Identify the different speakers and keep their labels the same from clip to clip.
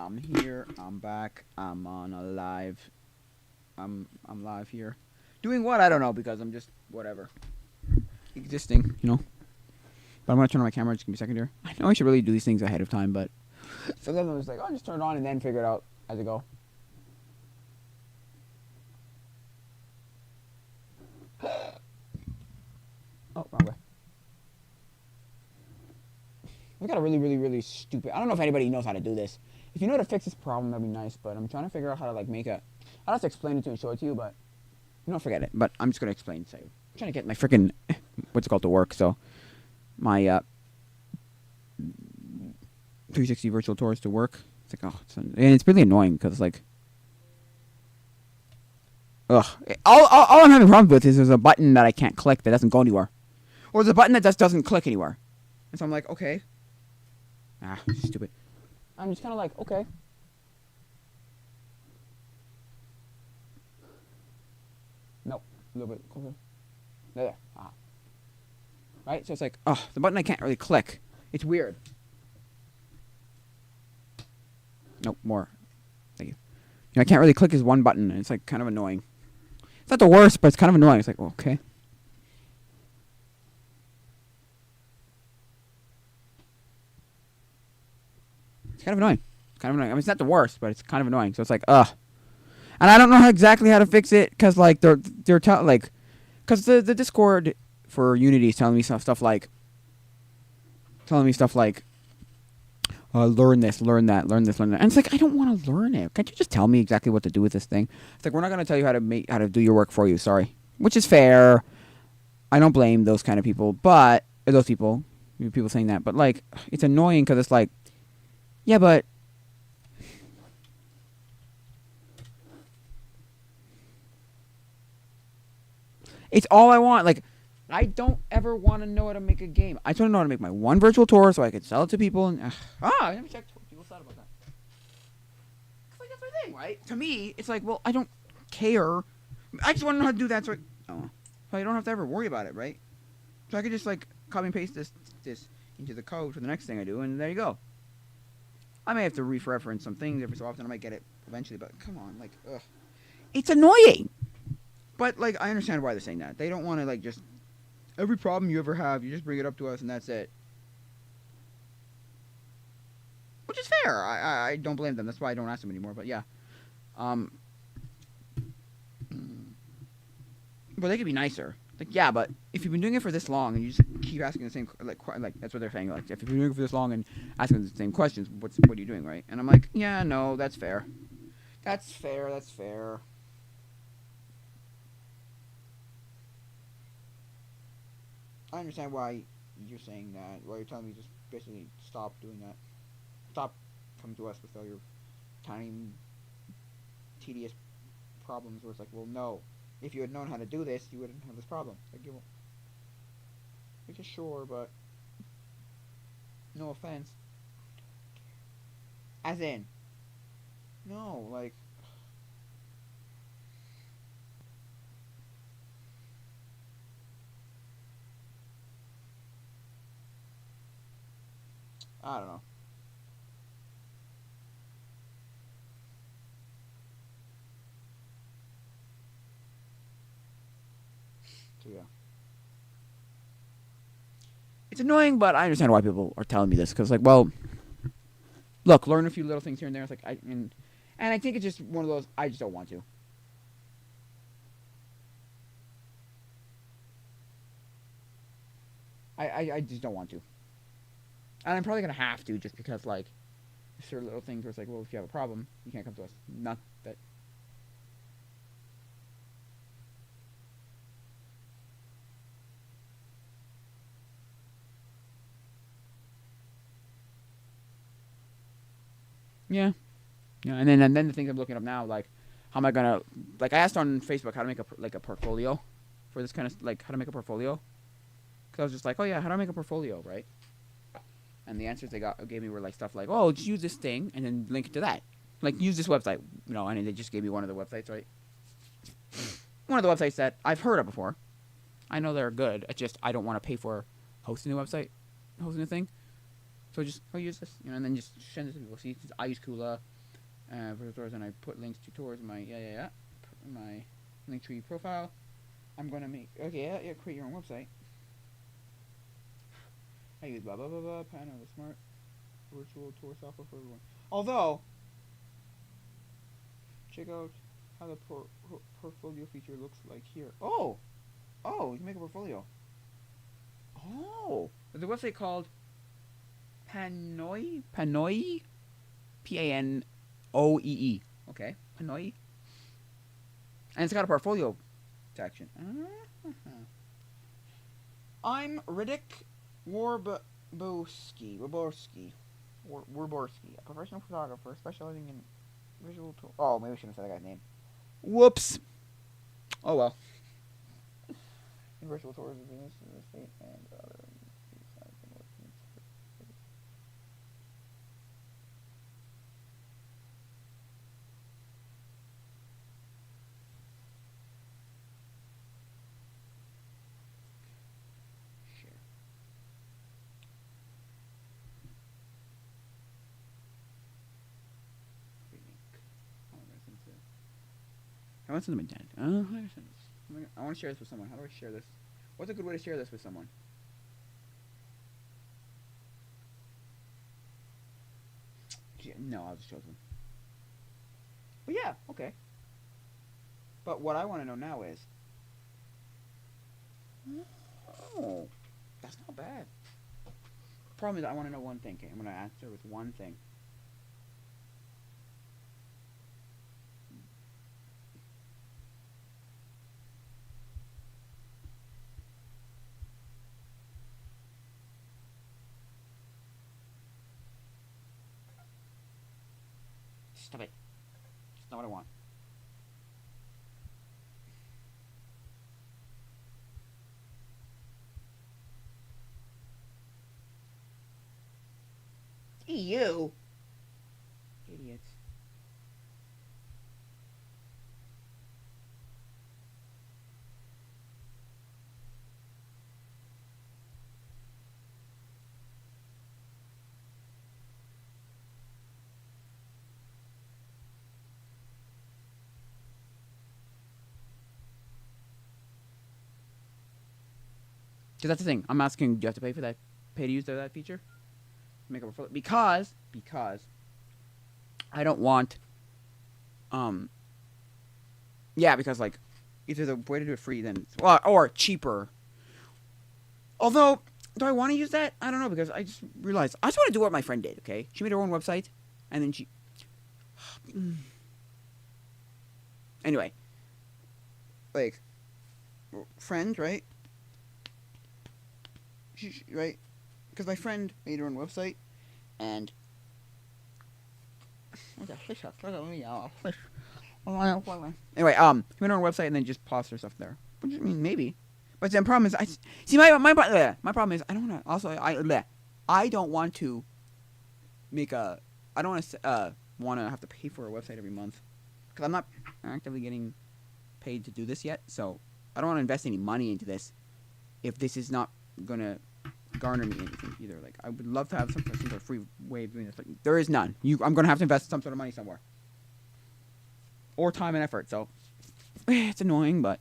Speaker 1: I'm here. I'm back. I'm on a live. I'm live here. Doing what? I don't know because I'm just whatever. Existing, you know. But I'm gonna turn on my camera. Just give me a second here. I know I should really do these things ahead of time, but sometimes I'm just like, oh, just turn it on and then figure it out as I go. Oh, wrong way. I've got a really stupid. I don't know if anybody knows how to do this. If you know how to fix this problem, that'd be nice. But I'm trying to figure out how to like make a. I'll have to explain it to you and show it to you, but you don't forget it. But I'm just gonna explain. So I'm trying to get my freaking what's it called to work. So my 360 virtual tours to work. It's like and it's really annoying because like. Ugh. All I'm having problems with is there's a button that I can't click that doesn't go anywhere, or there's a button that just doesn't click anywhere, and so I'm like, okay. Ah, stupid. I'm just kind of like, okay. Nope. A little bit closer. There. Ah. Right? So it's like, oh, the button I can't really click. It's weird. Nope, more. Thank you. You know, I can't really click this one button, and it's like kind of annoying. It's not the worst, but it's kind of annoying. It's like, well, okay. It's kind of annoying. It's kind of annoying. I mean, it's not the worst, but it's kind of annoying. So it's like, ugh. And I don't know exactly how to fix it because, like, they're telling, like, because the Discord for Unity is telling me stuff like, learn this, learn that, learn this, learn that. And it's like, I don't want to learn it. Can't you just tell me exactly what to do with this thing? It's like, we're not going to tell you how to do your work for you. Sorry. Which is fair. I don't blame those kind of people, but those people saying that. But like, it's annoying because it's like, yeah, but it's all I want. Like, I don't ever want to know how to make a game. I just want to know how to make my one virtual tour so I can sell it to people. And I never checked what people thought about that. It's like, that's my thing, right? To me, it's like, well, I don't care. I just want to know how to do that so I don't have to ever worry about it, right? So I could just like copy and paste this into the code for the next thing I do, and there you go. I may have to reference some things every so often. I might get it eventually, but come on, like, ugh. It's annoying. But, like, I understand why they're saying that. They don't want to, like, just... Every problem you ever have, you just bring it up to us and that's it. Which is fair. I don't blame them. That's why I don't ask them anymore, but yeah. But they could be nicer. Like, yeah, but if you've been doing it for this long and you just keep asking the same... Like that's what they're saying. Like, if you've been doing it for this long and asking the same questions, what are you doing, right? And I'm like, yeah, no, that's fair. That's fair. I understand why you're saying that. Why you're telling me just basically stop doing that. Stop coming to us with all your tiny, tedious problems. Where it's like, well, no. If you had known how to do this, you wouldn't have this problem. Like, which is sure, but no offense. As in, no, like. I don't know. So yeah. It's annoying, but I understand why people are telling me this. Because, like, well, look, learn a few little things here and there. It's like, and I think it's just one of those, I just don't want to. I just don't want to. And I'm probably going to have to just because, like, certain little things where it's like, well, if you have a problem, you can't come to us. Not that. Yeah. Yeah, and then the things I'm looking up now, like, how am I going to, like, I asked on Facebook how to make a portfolio for this kind of, like, how to make a portfolio. Because I was just like, oh, yeah, how do I make a portfolio, right? And the answers they gave me were like stuff like, oh, just use this thing and then link it to that. Like, use this website. You know, and they just gave me one of the websites, right? One of the websites that I've heard of before. I know they're good. It's just I don't want to pay for hosting a website, hosting a thing. So just I'll use this, and then just send it to people. See, I use Kula for the tours, and I put links to tours in my my Linktree profile. I'm gonna make create your own website. I use blah blah blah blah. Panel the smart virtual tour software for everyone. Although, check out how the portfolio feature looks like here. Oh, you can make a portfolio. Oh, there's a website called Panoe, Panoe. Okay, Panoe, and it's got a portfolio section. I'm Riddick Warborski, a professional photographer specializing in visual tools. Oh, maybe I shouldn't have said that guy's name. Whoops. Oh well. In virtual tours of business, real estate, and other. I want to send them a dad. How do I send this? I want to share this with someone. How do I share this? What's a good way to share this with someone? No, I'll just show them. But yeah, okay. But what I want to know now is... Oh, that's not bad. Problem is, I want to know one thing. Okay, I'm going to answer with one thing. Stop it. That's not what I want. You idiots. Because that's the thing. I'm asking, do you have to pay for that? Pay to use that feature? Make a portfolio? Because I don't want... Yeah, because, like, either the way to do it free, then... Well, or cheaper. Although, do I want to use that? I don't know, because I just realized... I just want to do what my friend did, okay? She made her own website, and then she... Anyway. Like, friend, right? Right? Because my friend made her own website, and... Anyway, he made her own website and then just paused her stuff there. Which, I mean, maybe. But the problem is, my problem is, I don't want to, also, I don't want to make a, I don't want to have to pay for a website every month. Because I'm not actively getting paid to do this yet, so I don't want to invest any money into this if this is not going to garner me anything either. Like, I would love to have some sort of free way of doing this, but there is none. I'm going to have to invest some sort of money somewhere. Or time and effort, so it's annoying, but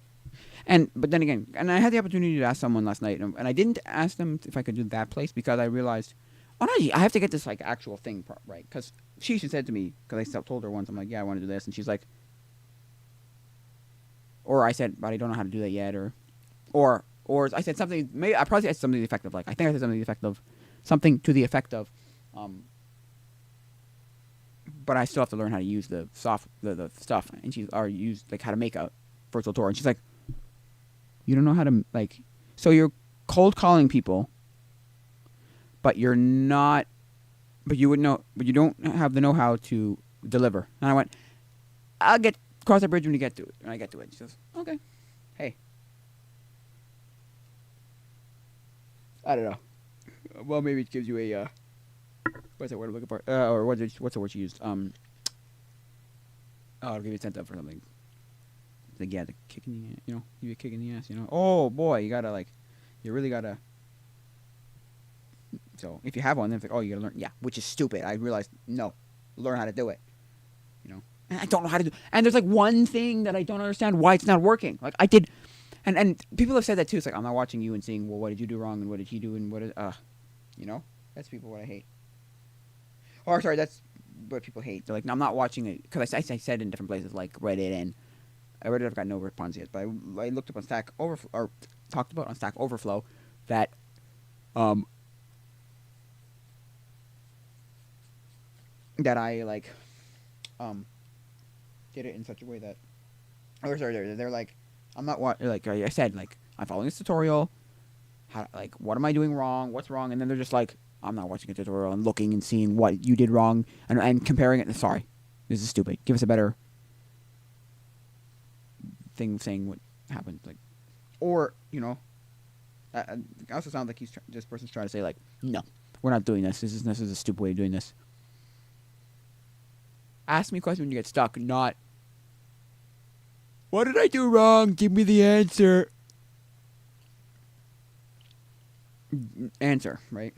Speaker 1: then again, and I had the opportunity to ask someone last night, and I didn't ask them if I could do that place because I realized, oh no, I have to get this like actual thing right, because she said to me, because I told her once, I'm like, yeah, I want to do this, and she's like, or I said, but I don't know how to do that yet, or I said something, maybe I probably said something to the effect of, like, I think I said something to the effect of, but I still have to learn how to use the stuff, and use like how to make a virtual tour, and she's like, you don't know how to, like, so you're cold calling people, but you're not, but you don't have the know-how to deliver. And I went, I'll cross that bridge when I get to it. She says, okay, hey. I don't know. Well, maybe it gives you a, what's that word I'm looking for? Or what's the word you used? I'll give you a incentive for something. Like, yeah, the kick in the ass, give you a kick in the ass, Oh boy, you really gotta So if you have one, then it's like, oh, you gotta learn. Yeah, which is stupid. I realized, no, learn how to do it. And I don't know how to do. And there's like one thing that I don't understand why it's not working. Like I did, and people have said that too. It's like I'm not watching you and seeing, well, what did you do wrong and what did he do and what is that's people what I hate. Or sorry, that's what people hate. They're like, no, I'm not watching it because I said in different places like Reddit and Reddit. I've got no response yet, but I looked up on Stack Overflow or talked about on Stack Overflow that that I like did it in such a way that they're like I'm not like I said like I'm following this tutorial. How like what am I doing wrong? What's wrong? And then they're just like I'm not watching a tutorial and looking and seeing what you did wrong and comparing it. And sorry, this is stupid. Give us a better thing saying what happened. Like, or it also sounds like this person's trying to say like, no, we're not doing this. This is a stupid way of doing this. Ask me a question when you get stuck, not what did I do wrong? Give me the answer. Answer, right?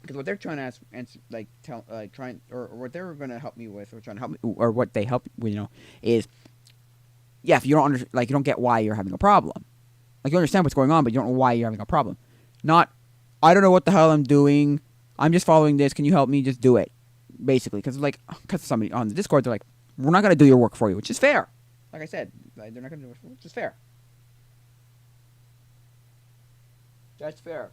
Speaker 1: Because what they're trying to answer, like tell, like trying, or what they're going to help me with, or trying to help me, or what they help with, is, yeah, if you don't you don't get why you're having a problem, like you understand what's going on, but you don't know why you're having a problem. Not, I don't know what the hell I'm doing. I'm just following this. Can you help me? Just do it, basically. Because somebody on the Discord, they're like, we're not going to do your work for you, which is fair. Like I said, they're not going to do it, which is fair. That's fair.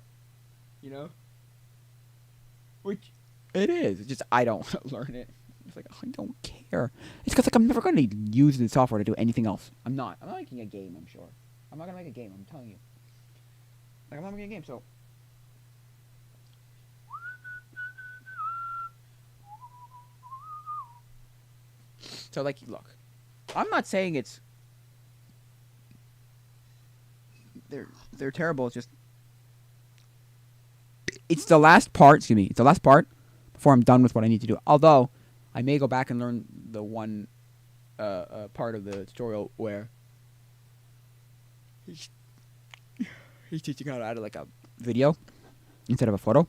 Speaker 1: Which it is. It's just I don't learn it. It's like I don't care. It's because like I'm never going to use the software to do anything else. I'm not making a game. I'm sure. I'm not going to make a game. I'm telling you. Like I'm not making a game. So like look, I'm not saying they're terrible. It's just. It's the last part, It's the last part before I'm done with what I need to do. Although, I may go back and learn the one part of the tutorial where he's teaching how to add like a video instead of a photo.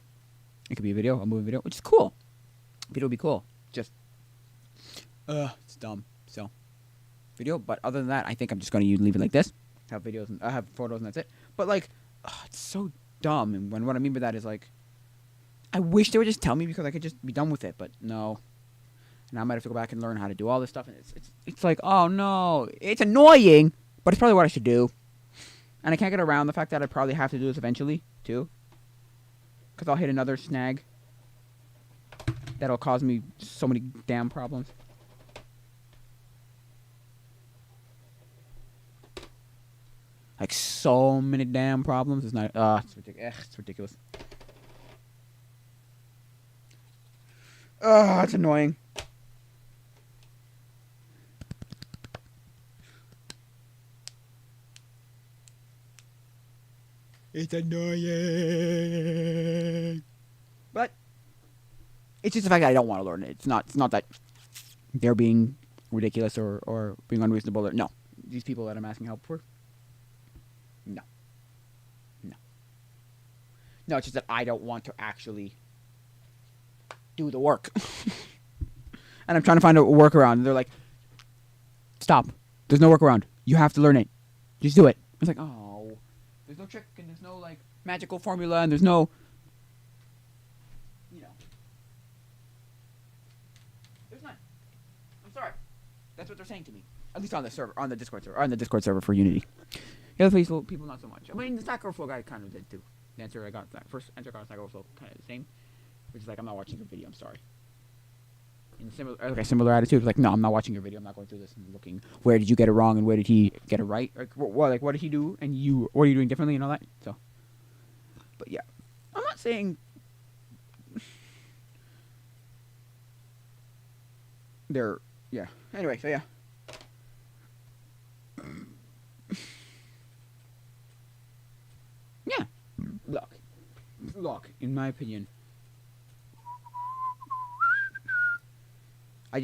Speaker 1: It could be a video, a movie video, which is cool. Video would be cool. Just, it's dumb. So, video. But other than that, I think I'm just going to leave it like this. Have videos and I have photos and that's it. But like, it's so dumb, and what I mean by that is like I wish they would just tell me because I could just be done with it, but no. And I might have to go back and learn how to do all this stuff, and it's like, oh no, it's annoying, but it's probably what I should do. And I can't get around the fact that I probably have to do this eventually too, because I'll hit another snag that'll cause me so many damn problems. Like so many damn problems. It's not. It's ridiculous. It's ridiculous. It's annoying. It's annoying. But it's just the fact that I don't want to learn it. It's not that they're being ridiculous or being unreasonable. No, these people that I'm asking help for. No, it's just that I don't want to actually do the work. And I'm trying to find a workaround. And they're like, stop. There's no workaround. You have to learn it. Just do it. It's like, oh. There's no trick and there's no, like, magical formula and there's no, There's none. I'm sorry. That's what they're saying to me. At least on the server, on the Discord server for Unity. The other people not so much. I mean, the Stack Overflow guy kind of did too. The answer I got, that first answer I got on Stack Overflow, kind of the same. Which is like, I'm not watching your video, I'm sorry. In a similar attitude, like, no, I'm not watching your video, I'm not going through this and looking, where did you get it wrong and where did he get it right? What did he do and what are you doing differently and all that? So, but yeah. I'm not saying they're, yeah. Anyway, so yeah. Yeah. Look, in my opinion, I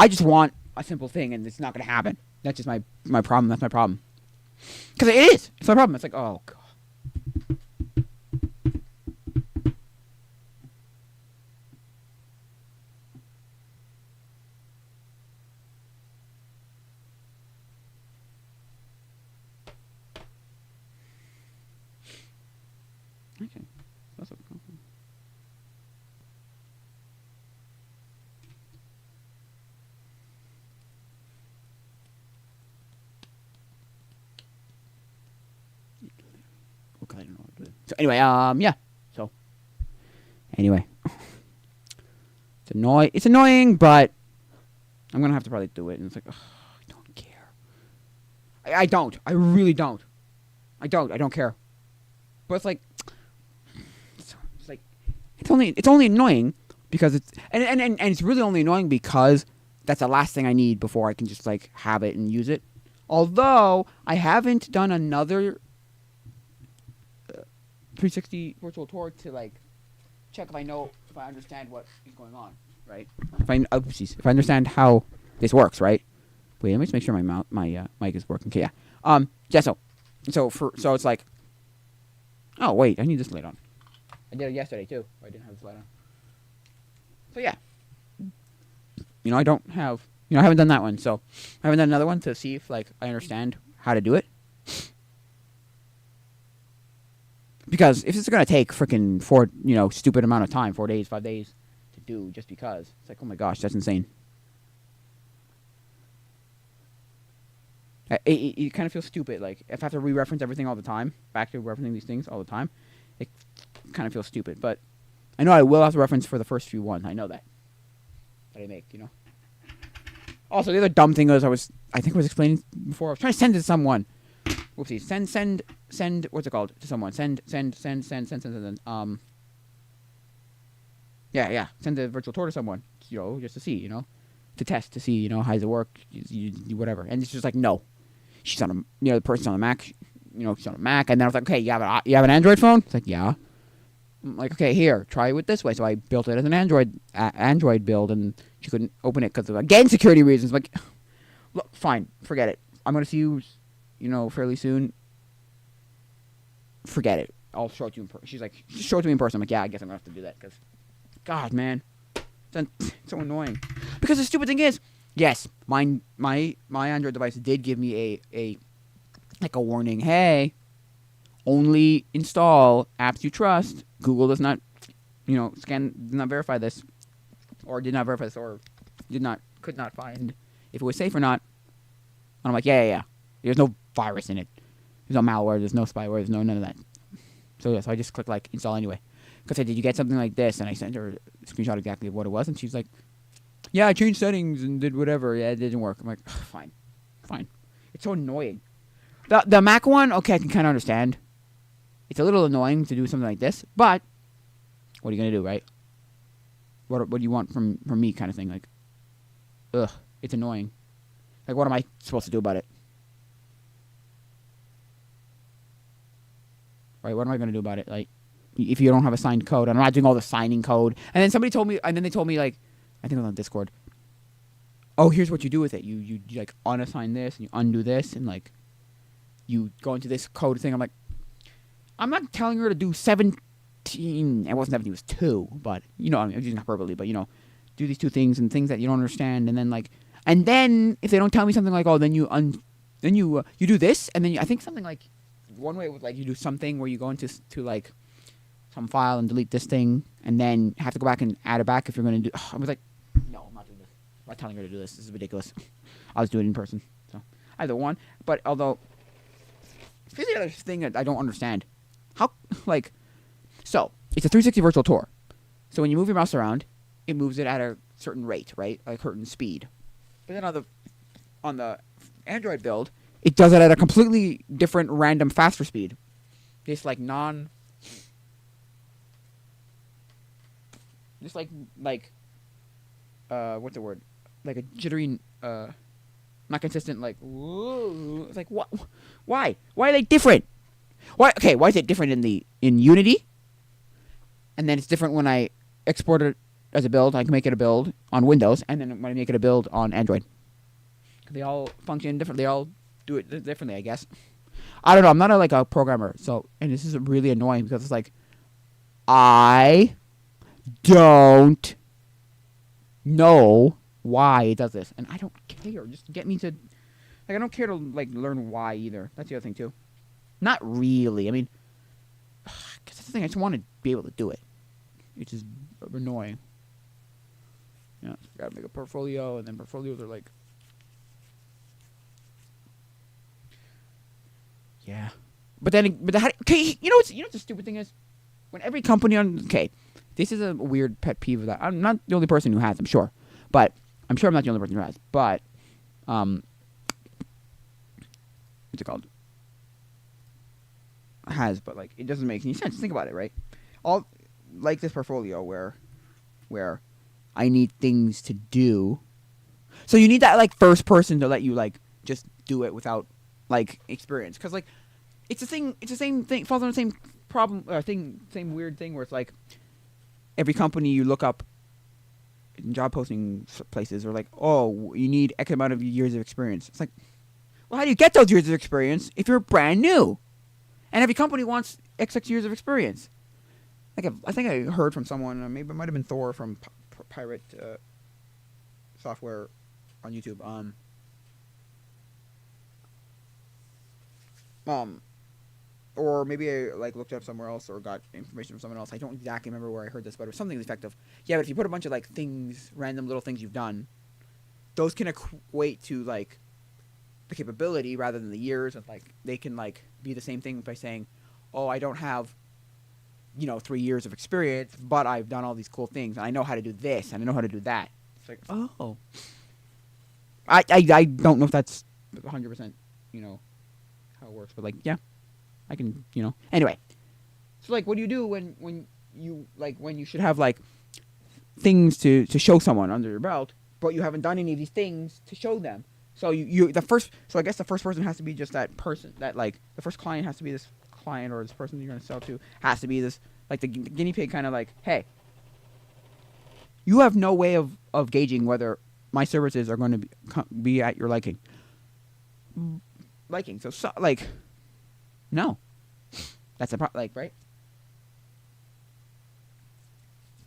Speaker 1: just want a simple thing, and it's not gonna happen. That's just my problem. That's my problem. Because it is. It's my problem. It's like, oh god. So anyway, yeah. So anyway, it's annoying, but I'm gonna have to probably do it. And it's like, ugh, I don't care. I don't. I really don't. I don't care. But it's like, it's only annoying because it's and it's really only annoying because that's the last thing I need before I can just like have it and use it. Although I haven't done another 360 virtual tour to like check if I understand what is going on, right? If I understand how this works, right? Wait, let me just make sure my mic is working. Okay, yeah. Yeah. So it's like, oh wait, I need this light on. I did it yesterday too. I didn't have this light on. So yeah, I haven't done that one, so I haven't done another one to see if like I understand how to do it. Because if it's gonna take freaking stupid amount of time, 4 days, 5 days to do just because, it's like, oh my gosh, that's insane. It kind of feels stupid. Like if I have to re-reference everything all the time, back to referencing these things all the time, it kind of feels stupid. But I know I will have to reference for the first few ones. I know that I make, Also, the other dumb thing was I think I was explaining before. I was trying to send it to someone. Whoopsie. Send. What's it called? To someone. Send. Yeah. Send the virtual tour to someone. Just to see. To test to see. How does it work? Whatever. And it's just like no. She's on the person's on the Mac. She's on a Mac. And then I was like, okay, you have an Android phone? It's like, yeah. I'm like, okay, here, try it with this way. So I built it as an Android build, and she couldn't open it because of, again, security reasons. I'm like, look, fine, forget it. I'm going to see you, fairly soon. Forget it. I'll show it to you in person. She's like, show it to me in person. I'm like, yeah, I guess I'm going to have to do that because, God, man. It's so annoying. Because the stupid thing is, yes, my Android device did give me a warning. Hey, only install apps you trust. Google does not, did not verify this, or could not find if it was safe or not. And I'm like, yeah. There's no virus in it. There's no malware. There's no spyware. There's none of that. So I just clicked install anyway. Because I said, did you get something like this? And I sent her a screenshot exactly of what it was, and she's like, yeah, I changed settings and did whatever. Yeah, it didn't work. I'm like, fine. It's so annoying. The Mac one, okay, I can kind of understand. It's a little annoying to do something like this, but what are you gonna do, right? What do you want from me, kind of thing? Like, ugh, it's annoying. Like, what am I supposed to do about it? Right? What am I gonna do about it? Like, if you don't have a signed code, I'm not doing all the signing code. And then they told me, like, I think it was on Discord. Oh, here's what you do with it. You like unassign this and you undo this and like you go into this code thing. I'm like, I'm not telling her to do 17. It wasn't 17, it was 2. But, I'm using hyperbole. But, do these 2 things and things that you don't understand. And then if they don't tell me something like, oh, then you do this. And then I think something like, one way was like you do something where you go into like some file and delete this thing. And then have to go back and add it back if you're going to do. I was like, no, I'm not doing this. I'm not telling her to do this. This is ridiculous. I'll just do it in person. So either one. But although, here's the other thing that I don't understand. How, so, it's a 360 virtual tour. So when you move your mouse around, it moves it at a certain rate, right? Like a certain speed. But then on the Android build, it does it at a completely different, random, faster speed. Just like what's the word? Like a jittery, not consistent, like, whoa. It's like, what? Why? Why are they different? Why is it different in Unity? And then it's different when I export it as a build. I can make it a build on Windows, and then when I make it a build on Android. They all function differently. They all do it differently, I guess. I don't know. I'm not a programmer, and this is really annoying because it's like, I don't know why it does this, and I don't care. Just get me to, I don't care to learn why either. That's the other thing too. Not really. I mean, because that's the thing. I just want to be able to do it. It's just annoying. Yeah, so gotta make a portfolio, and then portfolios are like, yeah. But then, okay, you know what the stupid thing is? When every company this is a weird pet peeve that I'm not the only person who has, I'm sure. But, I'm sure I'm not the only person who has. But, what's it called? But like, it doesn't make any sense. Think about it, right? All, like this portfolio where I need things to do. So you need that, like, first person to let you, like, just do it without, like, experience. Because, like, it's the same thing, falls on the same problem, same weird thing where it's like, every company you look up in job posting places are like, oh, you need X amount of years of experience. It's like, well, how do you get those years of experience if you're brand new? And every company wants XX years of experience. Like, I think I heard from someone, maybe it might have been Thor from Pirate Software on YouTube. Or maybe I like looked it up somewhere else or got information from someone else. I don't exactly remember where I heard this, but it was something to the effect of, yeah, but if you put a bunch of like things, random little things you've done, those can equate to like the capability rather than the years. And like they can like be the same thing by saying, oh, I don't have 3 years of experience, but I've done all these cool things and I know how to do this and I know how to do that. It's like, oh, I don't know if that's 100% how it works, but like, yeah, I can, anyway. So like, what do you do when you should have like things to show someone under your belt, but you haven't done any of these things to show them? So so I guess the first person has to be just that person, that like the first client has to be this client, or this person you're going to sell to has to be this, like the guinea pig, kind of like, hey, you have no way of gauging whether my services are going to be at your liking. So like, no, that's a like, right?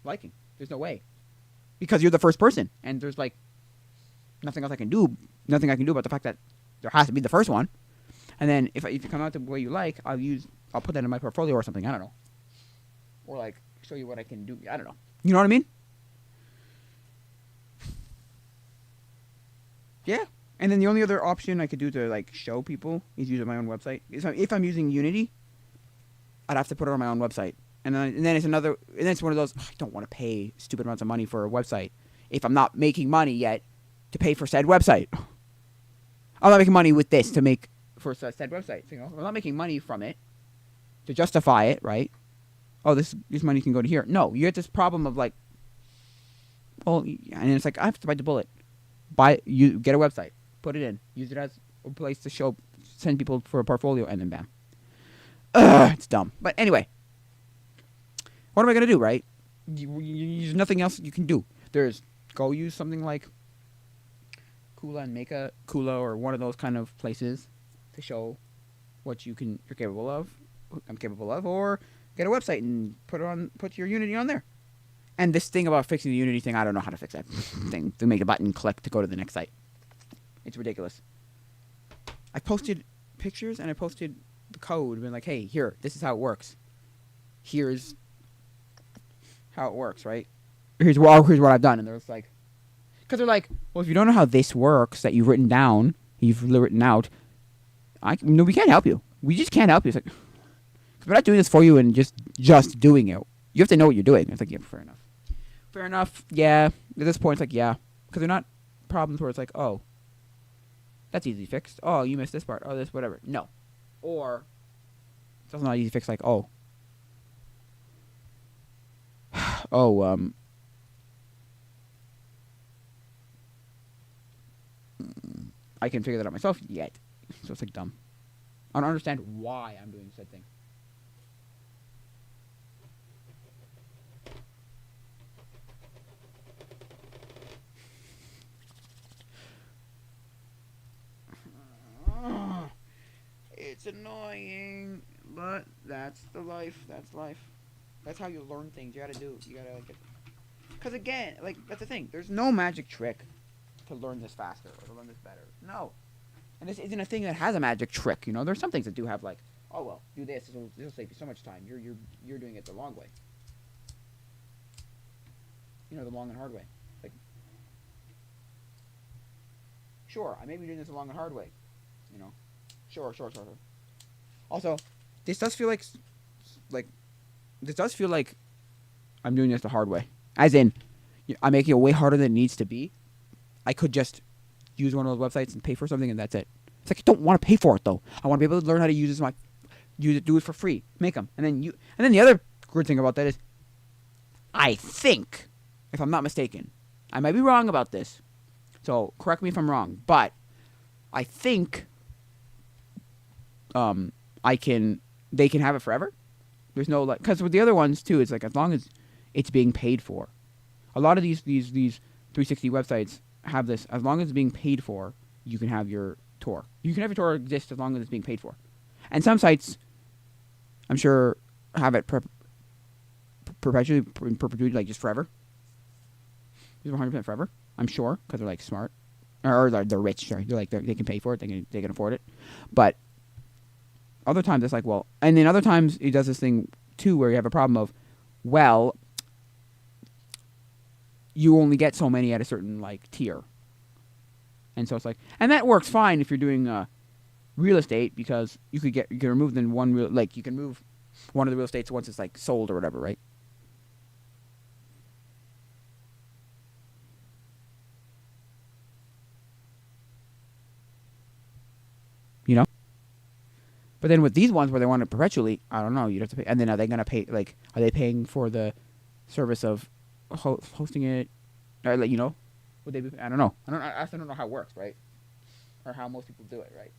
Speaker 1: Liking, there's no way, because you're the first person, and there's like nothing I can do about the fact that there has to be the first one. And then if you come out the way you like, I'll put that in my portfolio or something. I don't know, or like show you what I can do. I don't know. You know what I mean? Yeah. And then the only other option I could do to like show people is use my own website. If I'm using Unity, I'd have to put it on my own website. And then it's one of those, I don't want to pay stupid amounts of money for a website if I'm not making money yet to pay for said website. I'm not making money with this to make for said website. I'm not making money from it to justify it, right? Oh, this money can go to here. No, you get this problem of like, well, and it's like, I have to bite the bullet. You get a website, put it in, use it as a place to send people for a portfolio, and then bam. It's dumb. But anyway, what am I going to do, right? There's nothing else you can do. Go use something like Kula and Kula or one of those kind of places to show what you're capable of. I'm capable of, or get a website and put your Unity on there. And this thing about fixing the Unity thing, I don't know how to fix that thing to make a button click to go to the next site. It's ridiculous. I posted pictures and I posted the code, been like, hey, here, this is how it works. Here's how it works, right? Here's what I've done. And they're like, because they're like, well, if you don't know how this works that you've written out, we can't help you. We just can't help you. It's like, we're not doing this for you and just doing it. You have to know what you're doing. It's like, yeah, fair enough. Fair enough, yeah. At this point, it's like, yeah. Because they're not problems where it's like, oh, that's easy fixed. Oh, you missed this part. Oh, this, whatever. No. Or, it's also not easy fixed, like, oh. I can figure that out myself yet. So it's like dumb. I don't understand why I'm doing said thing. It's annoying, but that's the life. That's life. That's how you learn things. You gotta like it. Because again, like, that's the thing. There's no magic trick to learn this faster or to learn this better. No. And this isn't a thing that has a magic trick, There's some things that do have like, oh well, do this. It'll save you so much time. You're doing it the long way. The long and hard way. Like, sure, I may be doing this the long and hard way. Sure. Also, this does feel like this does feel like I'm doing this the hard way. As in, I'm making it way harder than it needs to be. I could just use one of those websites and pay for something, and that's it. It's like I don't want to pay for it though. I want to be able to learn how to use it. Do it for free. Make them, and then the other good thing about that is, I think, if I'm not mistaken, I might be wrong about this, so correct me if I'm wrong, but I think, they can have it forever. There's no because with the other ones too, it's like as long as it's being paid for. A lot of these 360 websites have this. As long as it's being paid for, you can have your tour. You can have your tour exist as long as it's being paid for. And some sites, I'm sure, have it perpetually in perpetuity, like just forever. Just 100% forever. I'm sure because they're like smart, or they're rich. Sorry, they can pay for it. They can afford it. But other times it's like, well, and then other times it does this thing too where you have a problem of, well, you only get so many at a certain like tier. And so it's like, and that works fine if you're doing real estate, because you can remove then you can move one of the real estates once it's like sold or whatever, right? You know? But then with these ones where they want it perpetually, I don't know. You'd have to pay. And then are they going to pay? Like, are they paying for the service of hosting it? Or like, would they be? I don't know. I don't know how it works, right? Or how most people do it, right?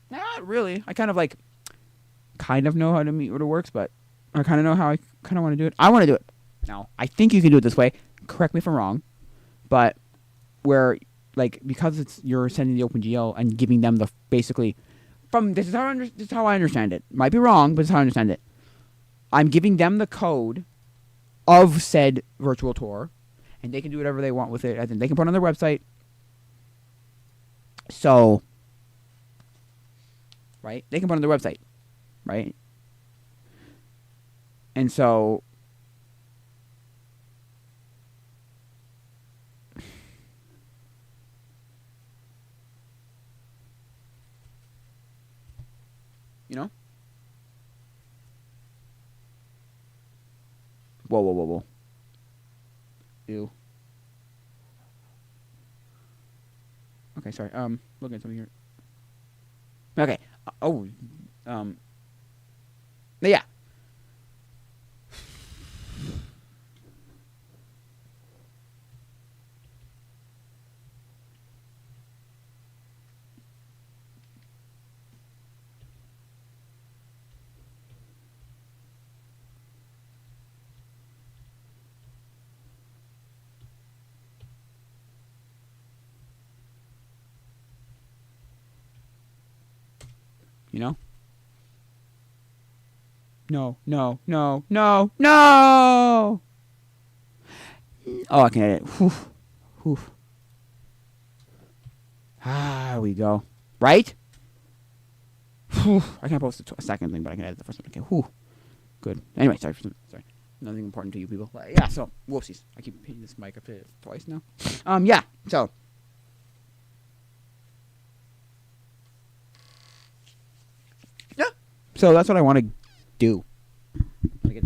Speaker 1: Not really. I kind of know how to meet what it works, but I kind of know how I kind of want to do it. I want to do it. Now, I think you can do it this way. Correct me if I'm wrong, but where because you're sending the OpenGL and giving them the basically this is how I understand it. Might be wrong, but this is how I understand it. I'm giving them the code of said virtual tour, and they can do whatever they want with it. As in, they can put it on their website. So, right? They can put it on their website, right? And so, Whoa. Ew. Okay, sorry. Looking at something here. Okay. Yeah. No. Oh, I can edit. Whew. There we go. Right? Whew. I can't post a second thing, but I can edit the first one. Okay. Whew. Good. Anyway, sorry. Nothing important to you people. Yeah. So, whoopsies. I keep hitting this mic up to twice now. Yeah. So. Yeah. So that's what I want to do. I get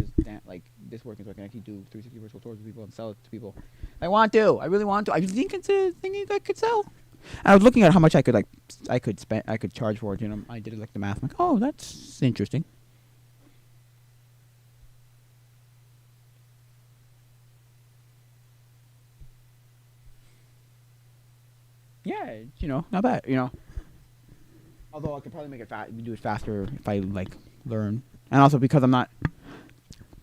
Speaker 1: this working so I can actually do 360 virtual tours with people and sell it to people. I really want to. I think it's a thing that could sell. I was looking at how much I could charge for it. I did the math. I'm like, oh, that's interesting. Yeah, not bad. Although I could probably make it do it faster if I learn, and also because I'm not.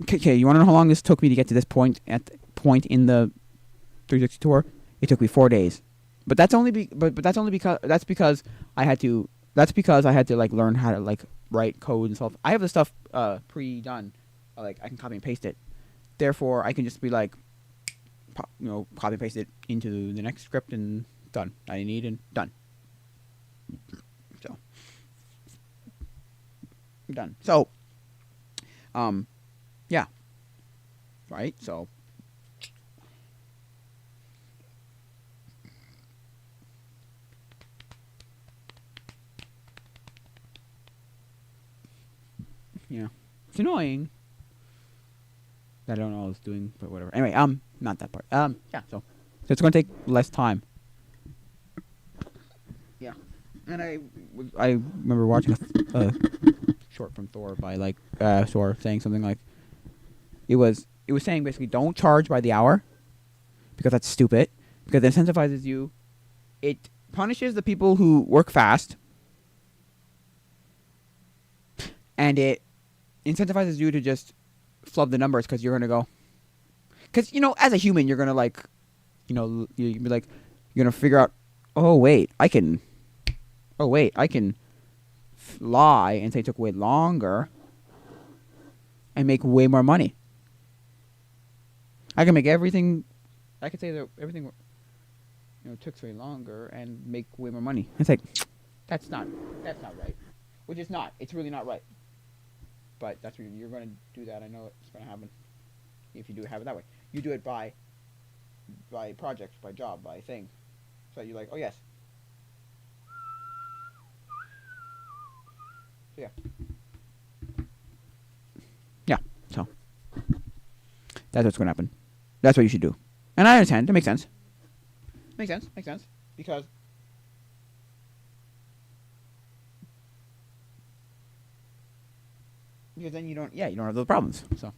Speaker 1: Okay, you want to know how long this took me to get to this point in the 360 tour? It took me 4 days, but that's only because I had to learn how to write code and stuff. I have the stuff pre-done, I can copy and paste it. Therefore, I can just be copy and paste it into the next script and done. I need and done. So done. So, yeah. Right? So. it's annoying that I don't know what I was doing, but whatever. Anyway, not that part. Yeah. So it's going to take less time. Yeah, and I remember watching a short from Thor by like Thor saying something like it was saying basically don't charge by the hour because that's stupid because it incentivizes you. It punishes the people who work fast, and it incentivizes you to just flub the numbers because you're gonna go. Because as a human, you're gonna like, you be like, you're gonna figure out. Oh wait, I can lie and say it took way longer and make way more money. I can make everything. I could say that everything, took way longer and make way more money. It's like, that's not right. Which is not. It's really not right. But that's what you're going to do that. I know it's going to happen if you do have it that way. You do it by project, by job, by thing. So you're like, oh yes. So yeah. Yeah. So that's what's going to happen. That's what you should do. And I understand. That makes sense. Makes sense. Because then you don't have those problems. So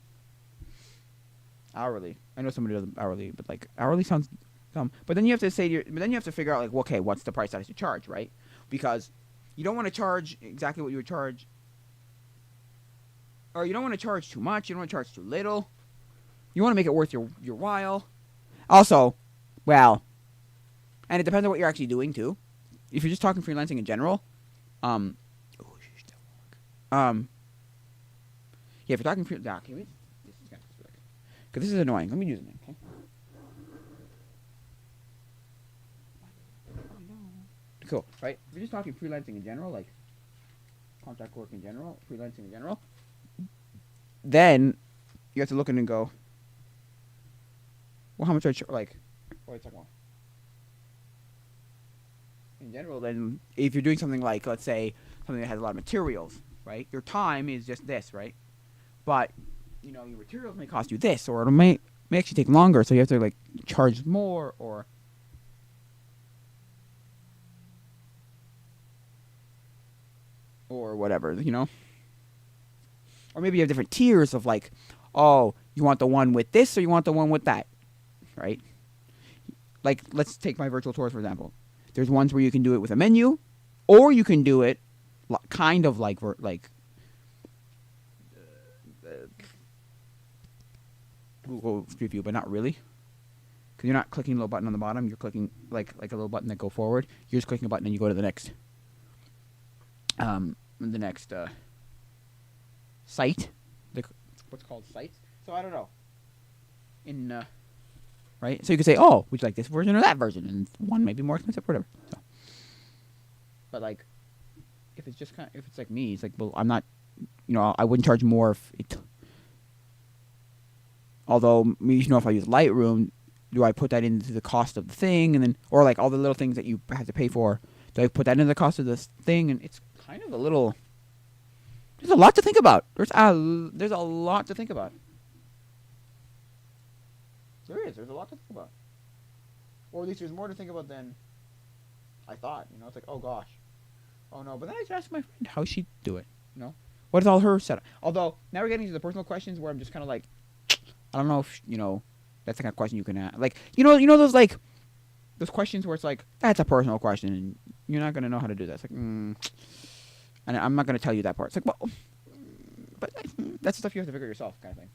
Speaker 1: hourly. I know somebody does hourly, but like hourly sounds dumb. But then you have to figure out like, okay, what's the price that I should charge, right? Because you don't want to charge exactly what you would charge, or you don't want to charge too much. You don't want to charge too little. You want to make it worth your while. Also, well, and it depends on what you're actually doing too. If you're just talking freelancing in general, yeah, if you're talking freelancing, this is gonna because this is annoying. Let me use it, okay? Oh no. Cool, right? If you're just talking freelancing in general, like contract work in general, freelancing in general, then you have to look in and go, well, how much I like? Wait a second. In general, then if you're doing something like, let's say, something that has a lot of materials, right? Your time is just this, right? But your materials may cost you this, or it may actually take longer, so you have to like charge more, or whatever, Or maybe you have different tiers of like, oh, you want the one with this, or you want the one with that, right? Like, let's take my virtual tours for example. There's ones where you can do it with a menu, or you can do it kind of like Google Street View, but not really, because you're not clicking a little button on the bottom. You're clicking like a little button that go forward. You're just clicking a button and you go to the next site. What's called sites. So I don't know. Right? So you could say, oh, would you like this version or that version? And one may be more expensive, whatever. So, but like, if it's like me, it's like, well, I'm not, I wouldn't charge more if it. Although, if I use Lightroom, do I put that into the cost of the thing, and then, or like all the little things that you have to pay for, do I put that into the cost of this thing? And it's kind of a little. There's a lot to think about. There's a lot to think about. There's a lot to think about. Or at least there's more to think about than I thought. It's like, oh gosh. Oh no. But then I just asked my friend how she'd do it. What is all her setup? Although, now we're getting to the personal questions where I'm just kind of like, I don't know if, that's the kind of question you can ask. Like, those like, those questions where it's like, that's a personal question and you're not going to know how to do that. It's like, and I'm not going to tell you that part. It's like, well, but that's stuff you have to figure yourself kind of thing.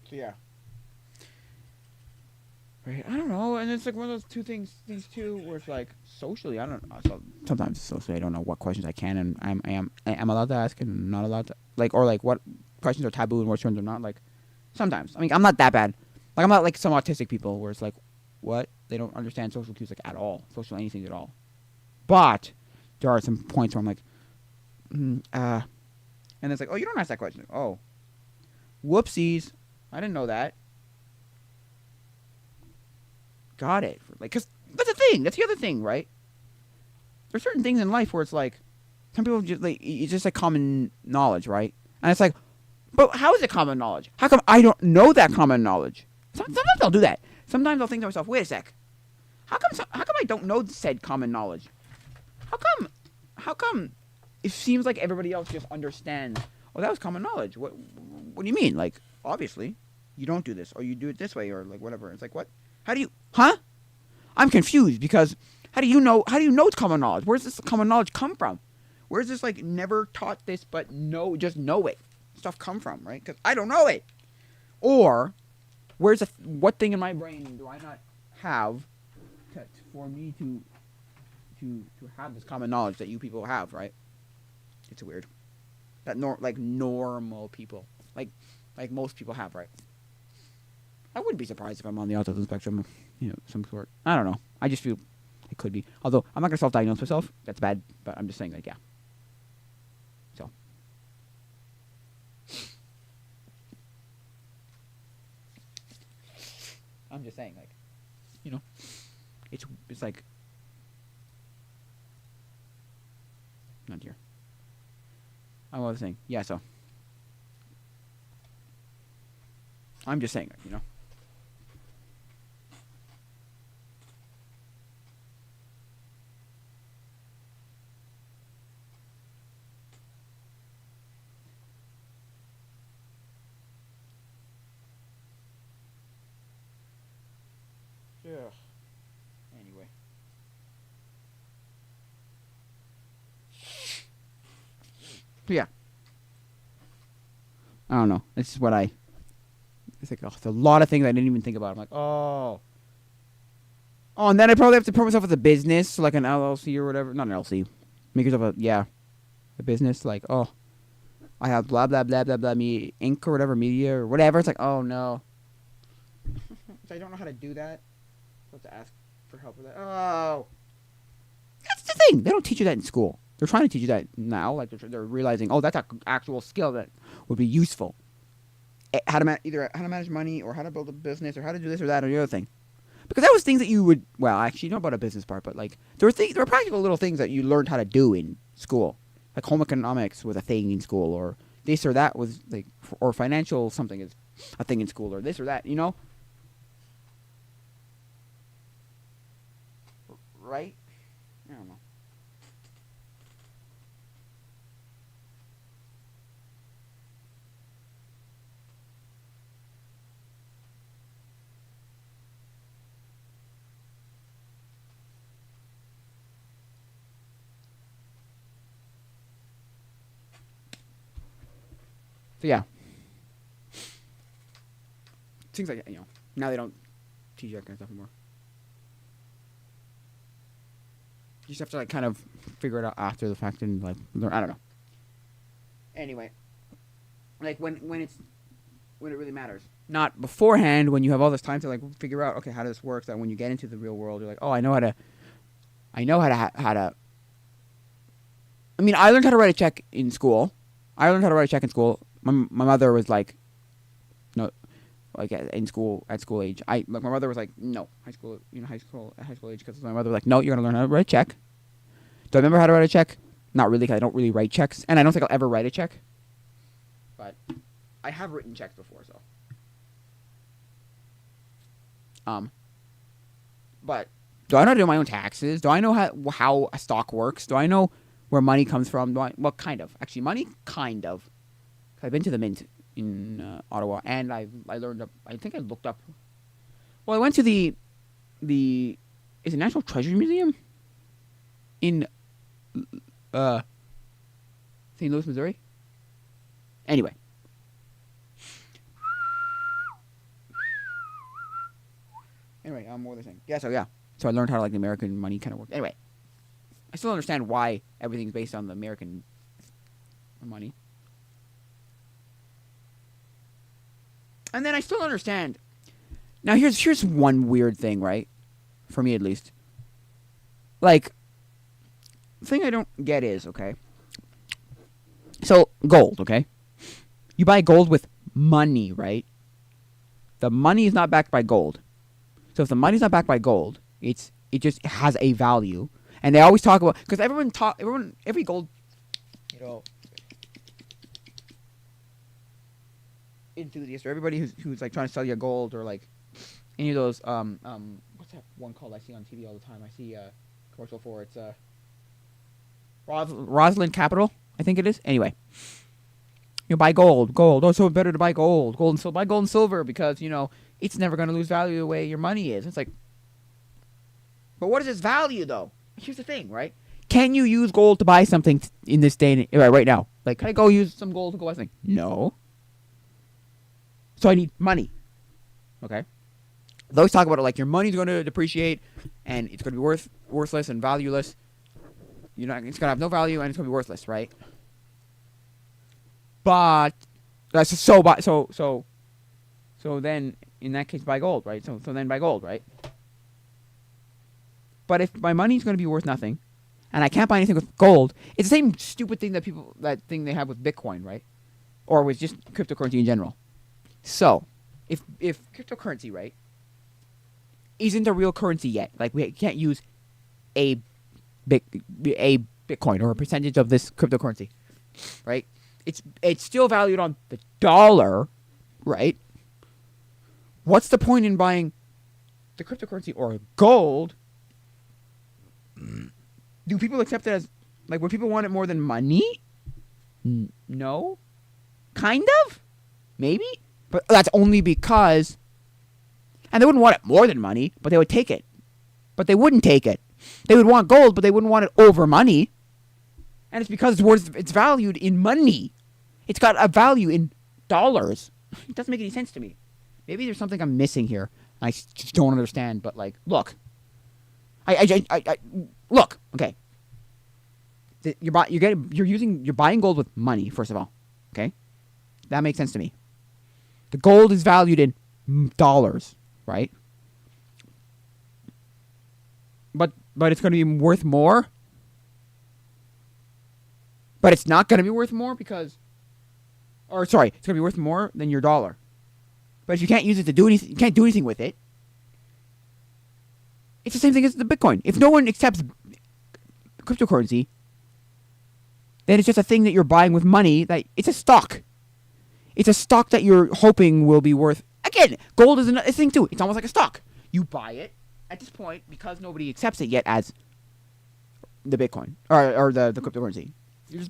Speaker 1: So yeah. Right? I don't know, and it's like one of those two things. These two, where it's like socially, I don't know. So sometimes socially, I don't know what questions I can and I am allowed to ask and not allowed to or what questions are taboo and what ones are not. Like sometimes, I mean, I'm not that bad. Like I'm not like some autistic people where it's like, what they don't understand social cues like at all, social anything at all. But there are some points where I'm like, and it's like, oh, you don't ask that question. Oh, whoopsies, I didn't know that. Got it. Like, cause that's the thing. That's the other thing, right? There's certain things in life where it's like, some people just like it's just like common knowledge, right? And it's like, but how is it common knowledge? How come I don't know that common knowledge? Sometimes I'll do that. Sometimes I'll think to myself, wait a sec. How come I don't know said common knowledge? How come it seems like everybody else just understands? Oh, that was common knowledge. What do you mean? Like, obviously, you don't do this, or you do it this way, or like whatever. It's like, what? How do you? Huh? I'm confused because how do you know? How do you know it's common knowledge? Where's this common knowledge come from? Where's this like never taught this but just know it stuff come from? Right? Because I don't know it. Or what thing in my brain do I not have for me to have this common knowledge that you people have? Right? It's weird. That normal people like most people have, right? I wouldn't be surprised if I'm on the autism spectrum, some sort. I don't know. I just feel it could be. Although I'm not gonna self-diagnose myself. That's bad. But I'm just saying, like, yeah. So. I'm just saying, like, it's like. Not here. I was saying, yeah. So. I'm just saying, Yeah. Anyway. Yeah. I don't know. It's what I. It's like, it's a lot of things I didn't even think about. I'm like, oh. Oh, and then I probably have to put myself as a business, so like an LLC or whatever. Not an LLC. Make yourself a business. Like, oh, I have blah, blah, blah, blah, blah, me, Inc. or whatever, media or whatever. It's like, oh, no. So I don't know how to do that. So I have to ask for help with that. Oh. That's the thing. They don't teach you that in school. They're trying to teach you that now. Like, they're realizing, oh, that's an actual skill that would be useful. How to either how to manage money or how to build a business or how to do this or that or the other thing. Because that was things that you would, well, actually, not about a business part, but like, there were practical little things that you learned how to do in school. Like home economics was a thing in school, or this or that was like, or financial something is a thing in school, or this or that, Right? I don't know. So yeah. Things like, now they don't teach that kind of stuff anymore. You just have to like kind of figure it out after the fact and like learn. I don't know. Anyway, like when it really matters, not beforehand when you have all this time to like figure out, okay, how this works. That when you get into the real world, you're like, oh, I know how to. I mean, I learned how to write a check in school. My mother was like, no, like in school at school age. My mother was like, no, high school age, because my mother was like, no, you're gonna learn how to write a check. Do I remember how to write a check? Not really, because I don't really write checks, and I don't think I'll ever write a check. But I have written checks before, so. But do I know how to do my own taxes? Do I know how a stock works? Do I know where money comes from? Well, kind of. Actually, money, kind of. I've been to the Mint in Ottawa, and I learned up. I think I looked up. Well, I went to the is it National Treasure Museum in St. Louis, Missouri. Anyway. Anyway, what was I saying? Yeah, so I learned how like the American money kind of works. Anyway, I still understand why everything's based on the American money. And then I still understand. Now here's one weird thing, right? For me at least. Like, the thing I don't get is, okay. So gold, okay. You buy gold with money, right? The money is not backed by gold. So if the money's not backed by gold, it just has a value. And they always talk about, because every gold, enthusiast or everybody who's like trying to sell you gold or like any of those what's that one called I see on TV all the time? I see a commercial for it's Rosalind Capital, I think it is. Anyway, you buy gold. Oh, so better to buy gold. Buy gold and silver because it's never going to lose value the way your money is. It's like, but what is its value though? Here's the thing, right? Can you use gold to buy something in this day right now? Like, can I go use some gold to go buy something? No. So I need money. Okay. They always talk about it like your money's going to depreciate and it's going to be worthless and valueless. It's going to have no value and it's going to be worthless, right? But so then in that case buy gold, right? So then buy gold, right? But if my money's going to be worth nothing and I can't buy anything with gold, it's the same stupid thing that thing they have with Bitcoin, right? Or with just cryptocurrency in general. So, if cryptocurrency, right, isn't a real currency yet, like we can't use a Bitcoin or a percentage of this cryptocurrency, right? It's still valued on the dollar, right? What's the point in buying the cryptocurrency or gold? Do people accept it as like would people want it more than money? No, kind of, maybe. But that's only because, and they wouldn't want it more than money, but they would take it. But they wouldn't take it. They would want gold, but they wouldn't want it over money. And it's because it's valued in money. It's got a value in dollars. It doesn't make any sense to me. Maybe there's something I'm missing here. I just don't understand. But like, look, look. Okay, you're buying gold with money. First of all, okay, that makes sense to me. The gold is valued in dollars, right? But it's going to be worth more. But it's not going to be worth more it's going to be worth more than your dollar. But if you can't use it to do anything, you can't do anything with it. It's the same thing as the Bitcoin. If no one accepts cryptocurrency, then it's just a thing that you're buying with money. That it's a stock. It's a stock that you're hoping will be worth. Again, gold is a thing too. It's almost like a stock. You buy it at this point because nobody accepts it yet as the Bitcoin or the cryptocurrency. You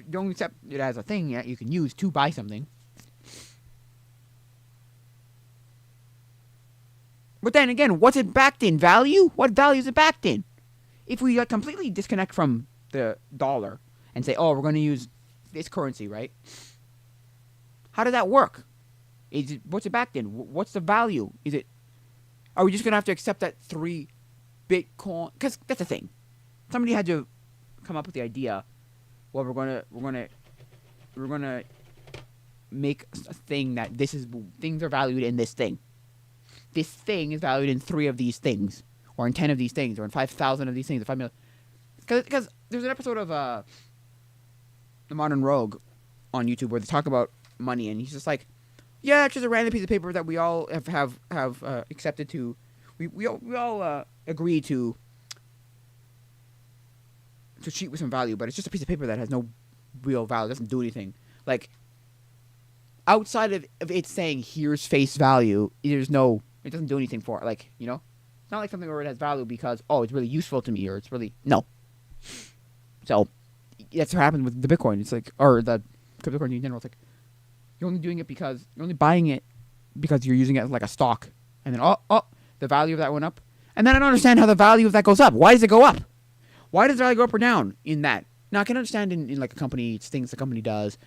Speaker 1: don't accept it as a thing yet you can use to buy something. But then again, what's it backed in? Value? What value is it backed in? If we completely disconnect from the dollar and say, oh, we're going to use this currency, right? How does that work? What's it backed in? What's the value? Are we just going to have to accept that 3 Bitcoin? Because that's the thing. Somebody had to come up with the idea. Well, we're gonna make a thing that things are valued in this thing. This thing is valued in 3 of these things, or in 10 of these things, or in 5,000 of these things, or 5 million. Because there's an episode of The Modern Rogue on YouTube where they talk about money, and he's just like, yeah, it's just a random piece of paper that we all have accepted to. We all agree to cheat with some value, but it's just a piece of paper that has no real value. It doesn't do anything. Like, outside of it saying here's face value, it doesn't do anything for it. Like, it's not like something where it has value because, oh, it's really useful to me, or it's really, no. So, that's what happened with the Bitcoin. It's like, or the cryptocurrency in general. It's like, you're only buying it because you're using it as like a stock. And then, the value of that went up. And then I don't understand how the value of that goes up. Why does it go up? Why does the value go up or down in that? Now, I can understand in like a company, it's things the company does.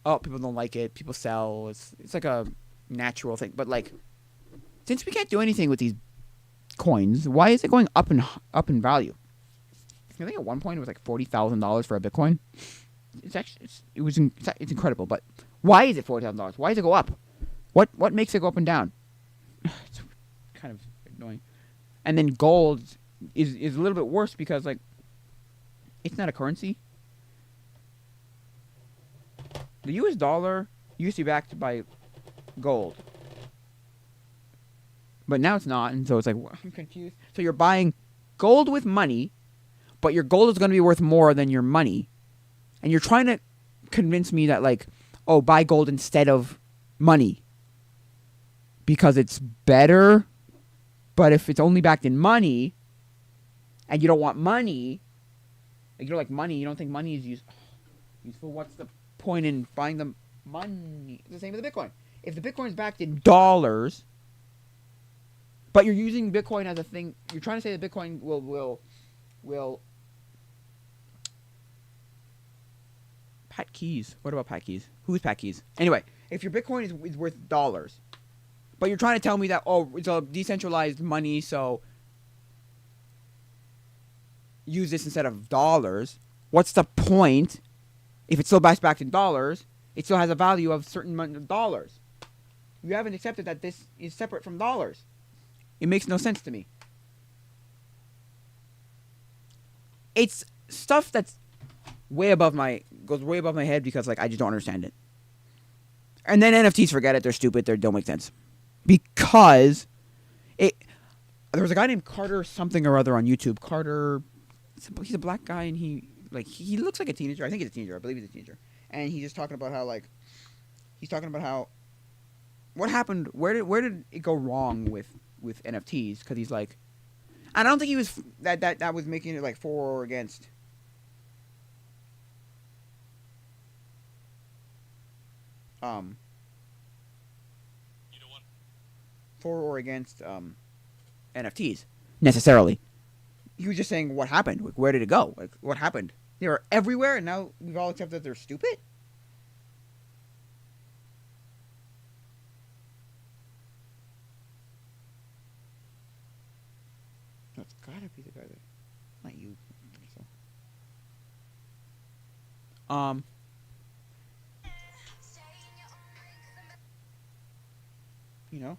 Speaker 1: Oh, people don't like it. People sell. It's like a natural thing. But like, since we can't do anything with these coins, why is it going up in value? I think at one point it was like $40,000 for a Bitcoin. It's incredible, but why is it $40,000? Why does it go up? What makes it go up and down? It's kind of annoying. And then gold is a little bit worse because like it's not a currency. The US dollar used to be backed by gold. But now it's not, and so it's like, I'm confused. So you're buying gold with money, but your gold is going to be worth more than your money. And you're trying to convince me that, like, oh, buy gold instead of money because it's better. But if it's only backed in money, and you don't want money, like, you don't like money, you don't think money is useful, what's the point in buying the money? It's the same with the Bitcoin. If the Bitcoin is backed in dollars, but you're using Bitcoin as a thing, you're trying to say that Bitcoin will Pat Keys. What about Pat Keys? Who's Pat Keys? Anyway, if your Bitcoin is worth dollars, but you're trying to tell me that, oh, it's a decentralized money, so use this instead of dollars, what's the point? If it's still backed in dollars, it still has a value of a certain amount of dollars. You haven't accepted that this is separate from dollars. It makes no sense to me. It's stuff that's goes way above my head because, like, I just don't understand it. And then NFTs, forget it. They're stupid. They don't make sense. Because there was a guy named Carter something or other on YouTube. Carter, he's a black guy, and he looks like a teenager. I think he's a teenager. I believe he's a teenager. And he's just talking about how, what happened, where did it go wrong with NFTs? Because he's like, and I don't think he was that was making it like for or against. For or against NFTs necessarily. He was just saying what happened. Like, where did it go? Like, what happened? They were everywhere, and now we've all accepted that they're stupid. That's gotta be the guy that, not you. I think so. You know.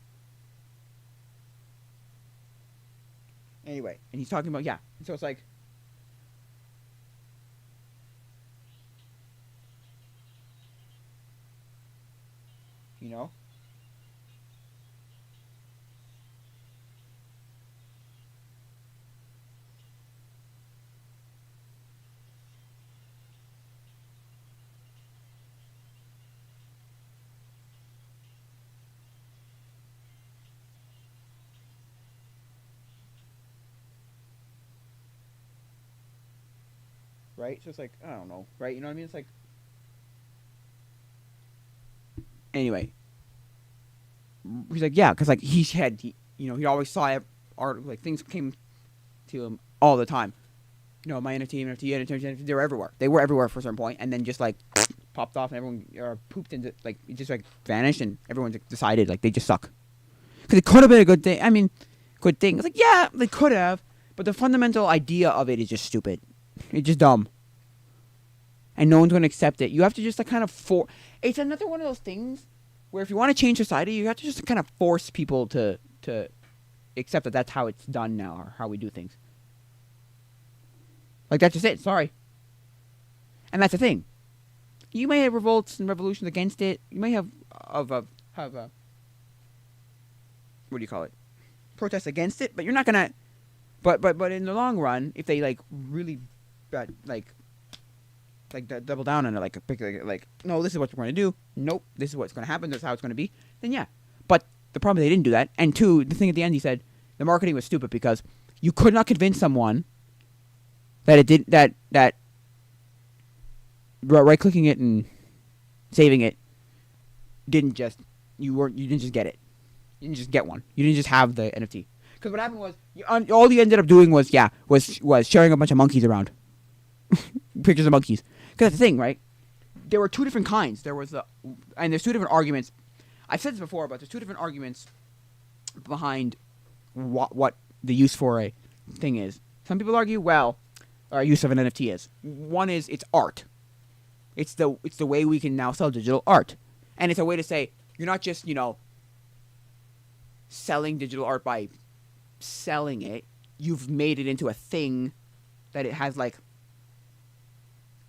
Speaker 1: Anyway, and he's talking about, yeah. So it's like, you know, right? So it's like, I don't know, right? You know what I mean? It's like, anyway, he's like, yeah, because like he always saw art, like things came to him all the time. You know, my NFT, they were everywhere. They were everywhere for a certain point, and then just like popped off, and everyone pooped into, like, it just like vanished, and everyone just decided like they just suck. Because it could have been a good thing. I mean, good thing. It's like, yeah, they could have, but the fundamental idea of it is just stupid. It's just dumb. And no one's going to accept it. You have to just like kind of it's another one of those things where if you want to change society, you have to just kind of force people to accept that that's how it's done now, or how we do things. Like, that's just it. Sorry. And that's the thing. You may have revolts and revolutions against it. You may have what do you call it? Protests against it, but you're not gonna. But in the long run, if they like really, like double down on it, like no, this is what we're gonna do. Nope, this is what's gonna happen. This is how it's gonna be. Then yeah. But the problem is they didn't do that. And two, the thing at the end, he said the marketing was stupid because you could not convince someone that it did that right clicking it and saving it didn't just you didn't just get it. You didn't just get one. You didn't just have the NFT. Because what happened was all you ended up doing was sharing a bunch of monkeys around, pictures of monkeys. Because that's the thing, right? There were two different kinds. There's two different arguments. I've said this before, but there's two different arguments behind what the use for a thing is. Some people argue, well, our use of an NFT is. One is it's art. It's the way we can now sell digital art, and it's a way to say you're not just selling digital art by selling it. You've made it into a thing that it has like.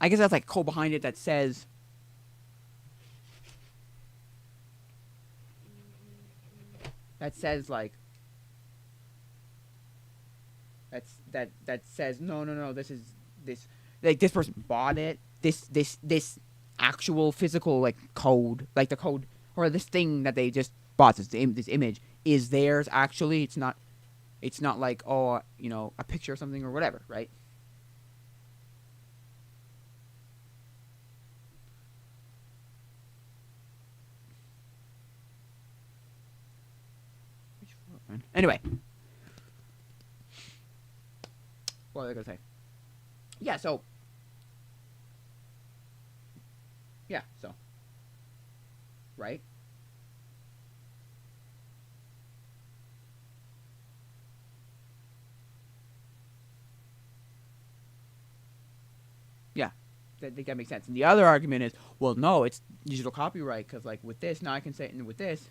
Speaker 1: I guess that's like code behind it that says. That says like. That says no. This like this person bought it. This actual physical like code, like the code or this thing that they just bought. This image is theirs. Actually, it's not like a picture or something or whatever, right? Anyway, what was I gonna say? Yeah, so. Yeah, so. Right? Yeah, that makes sense. And the other argument is, well, no, it's digital copyright because, like, with this, now I can say it, and with this.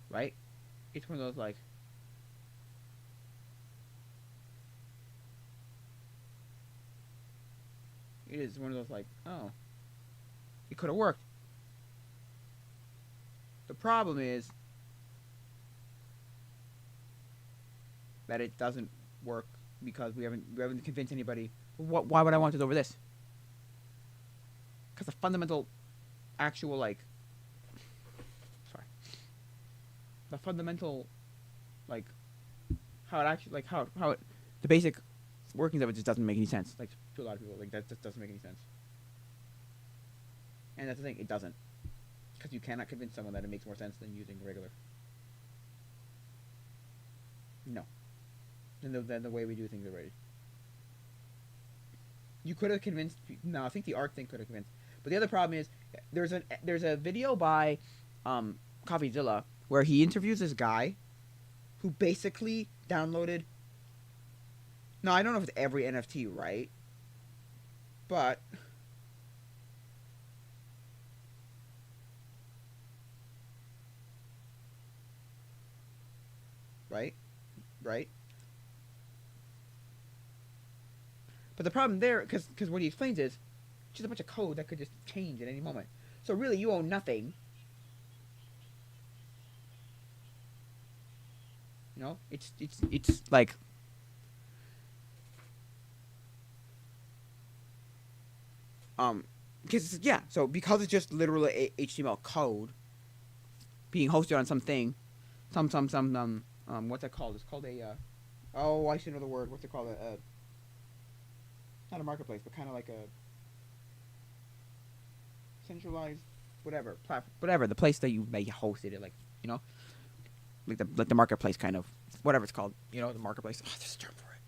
Speaker 1: Right? It's one of those, like. It is one of those, like, oh. It could have worked. The problem is that it doesn't work because we haven't convinced anybody. Why would I want it over this? Because the fundamental, actual like, sorry, the fundamental, like, how it actually like how it the basic workings of it just doesn't make any sense. Like to a lot of people, like that just doesn't make any sense. And that's the thing, it doesn't, because you cannot convince someone that it makes more sense than using regular. No. Than the way we do things already. You could have convinced. No, I think the art thing could have convinced. But the other problem is there's a video by CoffeeZilla where he interviews this guy who basically downloaded. No, I don't know if it's every NFT, right? But right. But the problem there, because what he explains is just a bunch of code that could just change at any moment. So really, you own nothing. It's like because yeah. So because it's just literally HTML code being hosted on something, what's that called? It's called a oh, I should know the word. What's it called? Not a marketplace, but kind of like a centralized whatever whatever the place that you hosted it, like like the marketplace kind of whatever it's called, the marketplace. Oh, there's a term for it.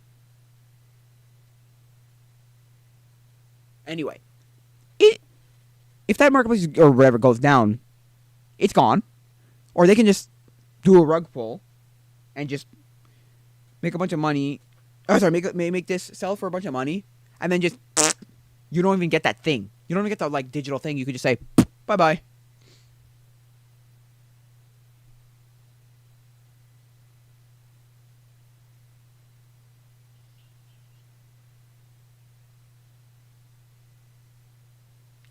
Speaker 1: Anyway, if that marketplace or whatever goes down, it's gone, or they can just do a rug pull and just make a bunch of money. Oh, sorry, make this sell for a bunch of money, and then just you don't even get that thing. You don't even get the like digital thing. You could just say bye bye.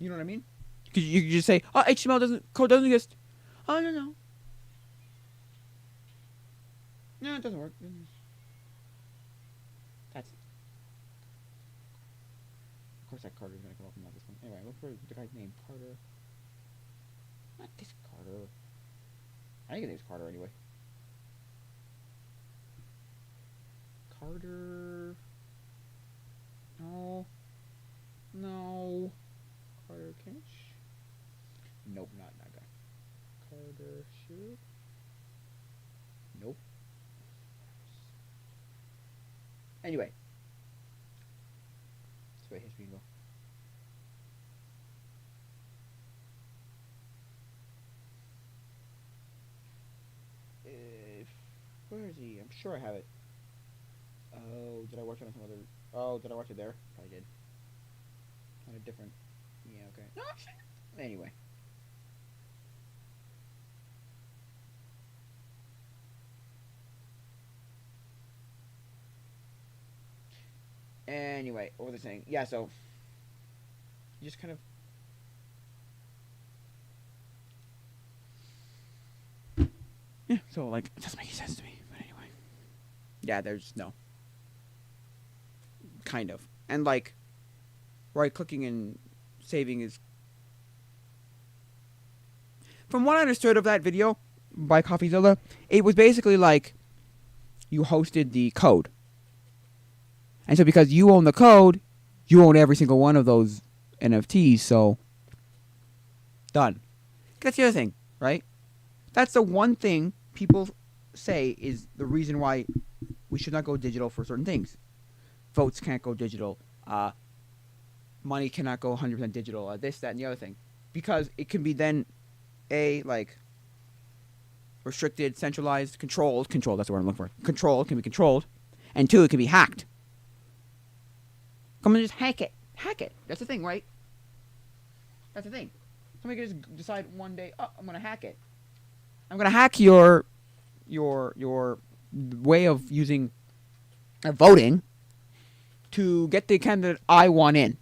Speaker 1: You know what I mean? Because you could just say, oh, HTML code doesn't exist. Oh no. No, it doesn't work. That's. Of course, that Carter's gonna come up and not this one. Anyway, look for the guy's name, Carter. Not this Carter. I think his name's Carter anyway. Carter. No. Carter Kinch. Nope, not that guy. Carter Shoe. Nope. Anyway. That's where history can go. Where is he? I'm sure I have it. Oh, did I watch it on some other... Oh, did I watch it there? Probably did. On a different... Yeah, okay. No, anyway. Anyway, what was I saying? Yeah, so... You just kind of... Yeah, so, like, it doesn't make any sense to me. But anyway. Yeah, there's no... Kind of. And, like... Right-clicking and saving is... From what I understood of that video by CoffeeZilla, it was basically like... You hosted the code. And so because you own the code, you own every single one of those NFTs, so... Done. That's the other thing, right? That's the one thing people say is the reason why we should not go digital for certain things. Votes can't go digital. Money cannot go 100% digital. This, that, and the other thing. Because it can be then, like, restricted, centralized, controlled. Controlled, that's the word I'm looking for. Controlled, can be controlled. And 2, it can be hacked. Come and just hack it. Hack it. That's the thing, right? That's the thing. Somebody can just decide one day, oh, I'm going to hack it. I'm going to hack your way of using voting to get the candidate I want in.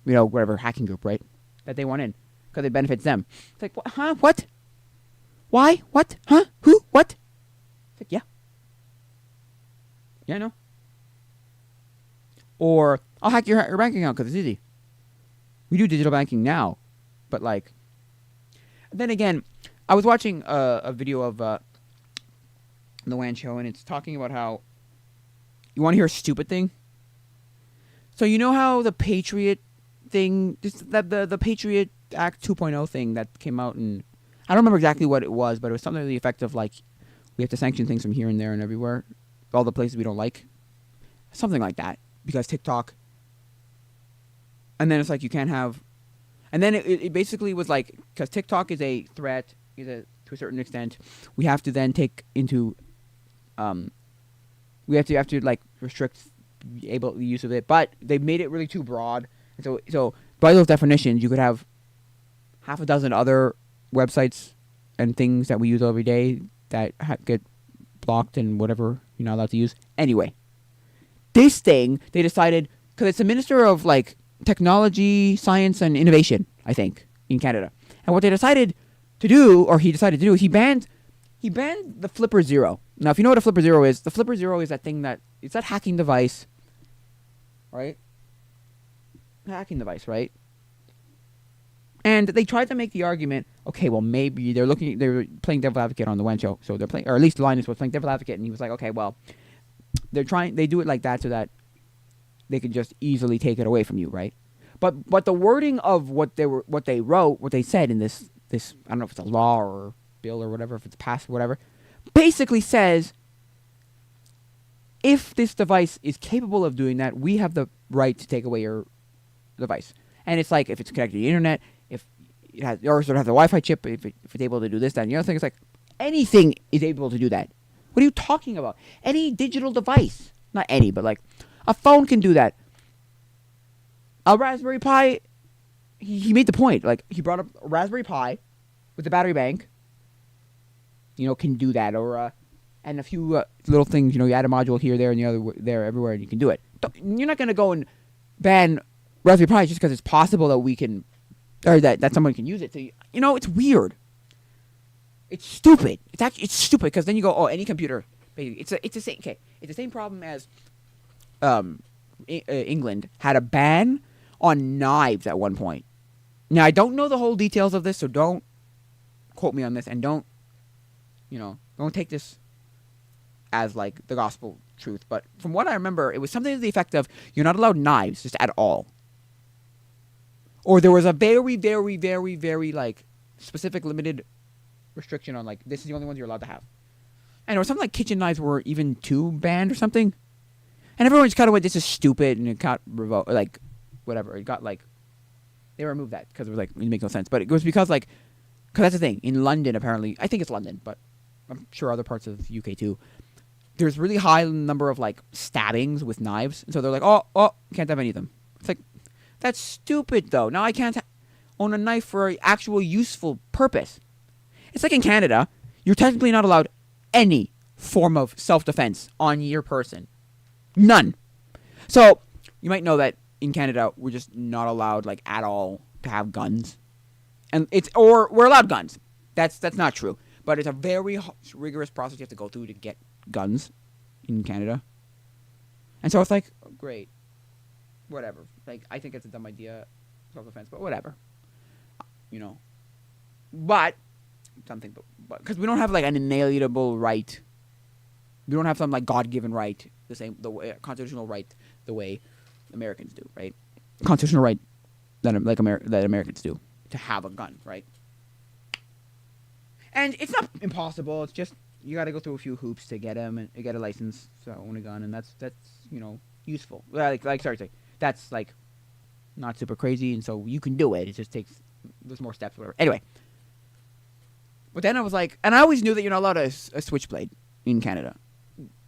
Speaker 1: You know, whatever hacking group, right? That they want in. Because it benefits them. It's like, what? Huh? What? Why? What? Huh? Who? What? It's like, yeah. Yeah, I know. Or, I'll hack your bank account because it's easy. We do digital banking now. But, like... Then again, I was watching a video of the WAN show, and it's talking about how... You want to hear a stupid thing? So you know how the Patriot thing... The Patriot Act 2.0 thing that came out, and... I don't remember exactly what it was, but it was something to the effect of, like... We have to sanction things from here and there and everywhere. All the places we don't like. Something like that. Because TikTok... And then it's like you can't have... And then it basically was like, because TikTok is a threat, to a certain extent, we have to then take into, we have to like restrict the use of it. But they made it really too broad. And so by those definitions, you could have half a dozen other websites and things that we use every day that get blocked and whatever you're not allowed to use. Anyway, this thing, they decided, because it's a minister of like, technology, science, and innovation, I think, in Canada. And what they decided to do, or he decided to do, he banned the Flipper Zero. Now, if you know what a Flipper Zero is, the Flipper Zero is that thing it's that hacking device, right? Hacking device, right? And they tried to make the argument, okay, well, maybe they're playing devil advocate on the WAN show, so they're playing, or at least Linus was playing devil advocate, and he was like, okay, well, they do it like that so that they can just easily take it away from you, right? But the wording of what they said in this I don't know if it's a law or bill or whatever, if it's passed or whatever, basically says if this device is capable of doing that, we have the right to take away your device. And it's like if it's connected to the internet, if it has or sort of has a Wi-Fi chip, if it's able to do this, that, and the other thing, it's like anything is able to do that. What are you talking about? Any digital device, not any, but like. A phone can do that. A Raspberry Pi, he made the point. Like, he brought up a Raspberry Pi with a battery bank, can do that. Or, and a few little things, you add a module here, there, and the other there, everywhere, and you can do it. You're not going to go and ban Raspberry Pi just because it's possible that we can, or that someone can use it. So, it's weird. It's stupid. It's stupid because then you go, oh, any computer. It's the same. Okay, it's the same problem as. England had a ban on knives at one point. Now, I don't know the whole details of this, so don't quote me on this, and don't take this as, like, the gospel truth. But from what I remember, it was something to the effect of, you're not allowed knives, just at all. Or there was a very, very, very, very, like, specific, limited restriction on, like, this is the only ones you're allowed to have. And there was something like kitchen knives were even too banned or something. And everyone just kind of went, this is stupid, and it got revoked, like, whatever. It got, like, they removed that because it was, like, it makes no sense. But it was because, like, because that's the thing. In London, apparently, I think it's London, but I'm sure other parts of UK too, there's really high number of, like, stabbings with knives. And so they're like, oh, can't have any of them. It's like, that's stupid, though. Now I can't own a knife for an actual useful purpose. It's like in Canada, you're technically not allowed any form of self-defense on your person. None. So, you might know that in Canada, we're just not allowed, like, at all to have guns. And we're allowed guns. That's not true. But it's a very rigorous process you have to go through to get guns in Canada. And so it's like, oh, great. Whatever. Like, I think it's a dumb idea, self-defense, but whatever. You know. But, because we don't have, like, an inalienable right. We don't have some, like, God-given right, the way, constitutional right, the way Americans do, right? Constitutional right that Americans do to have a gun, right? And it's not impossible. It's just you got to go through a few hoops to get them and get a license to own a gun, and that's useful. That's like not super crazy, and so you can do it. It just takes there's more steps, whatever. Anyway, but then I was like, and I always knew that you're not allowed a switchblade in Canada,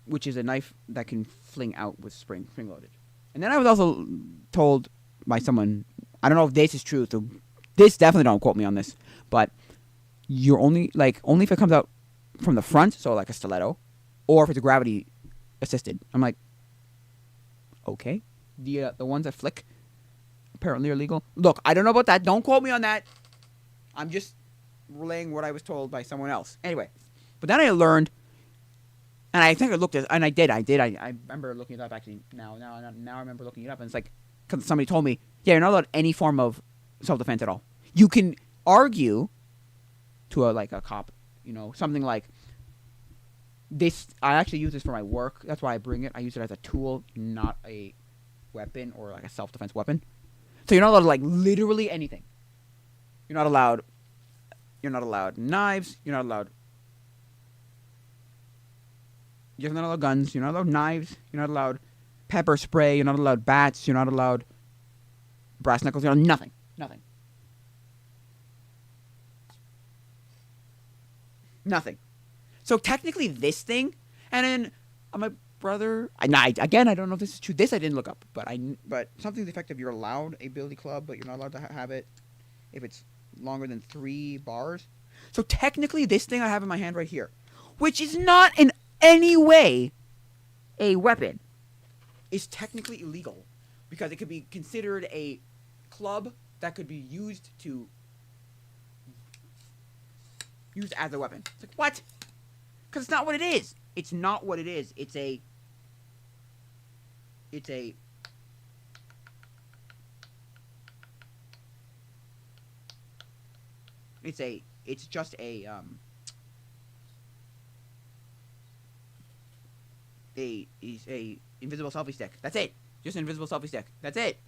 Speaker 1: which is a knife that can fling out with spring loaded. And then I was also told by someone, I don't know if this is true, so this definitely don't quote me on this, but you're only if it comes out from the front, so like a stiletto, or if it's gravity assisted. I'm like, okay. The ones that flick apparently are legal. Look, I don't know about that. Don't quote me on that. I'm just relaying what I was told by someone else. Anyway, but then I learned, and I think I looked at, and I did. I remember looking it up actually. Now I remember looking it up, and it's like because somebody told me, yeah, you're not allowed any form of self-defense at all. You can argue to a cop, something like this. I actually use this for my work. That's why I bring it. I use it as a tool, not a weapon or like a self-defense weapon. So you're not allowed to, like, literally anything. You're not allowed knives. You're not allowed guns. You're not allowed knives. You're not allowed pepper spray. You're not allowed bats. You're not allowed brass knuckles. You're nothing. Nothing. So technically this thing, and then my brother, I don't know if this is true. This I didn't look up, but something to the effect of you're allowed a billy club, but you're not allowed to have it if it's longer than 3 bars. So technically this thing I have in my hand right here, which is not in any way a weapon, is technically illegal because it could be considered a club that could be used as a weapon. It's like, what? Because it's not what it is. It's not what it is. It's just a invisible selfie stick. That's it. Just an invisible selfie stick. That's it.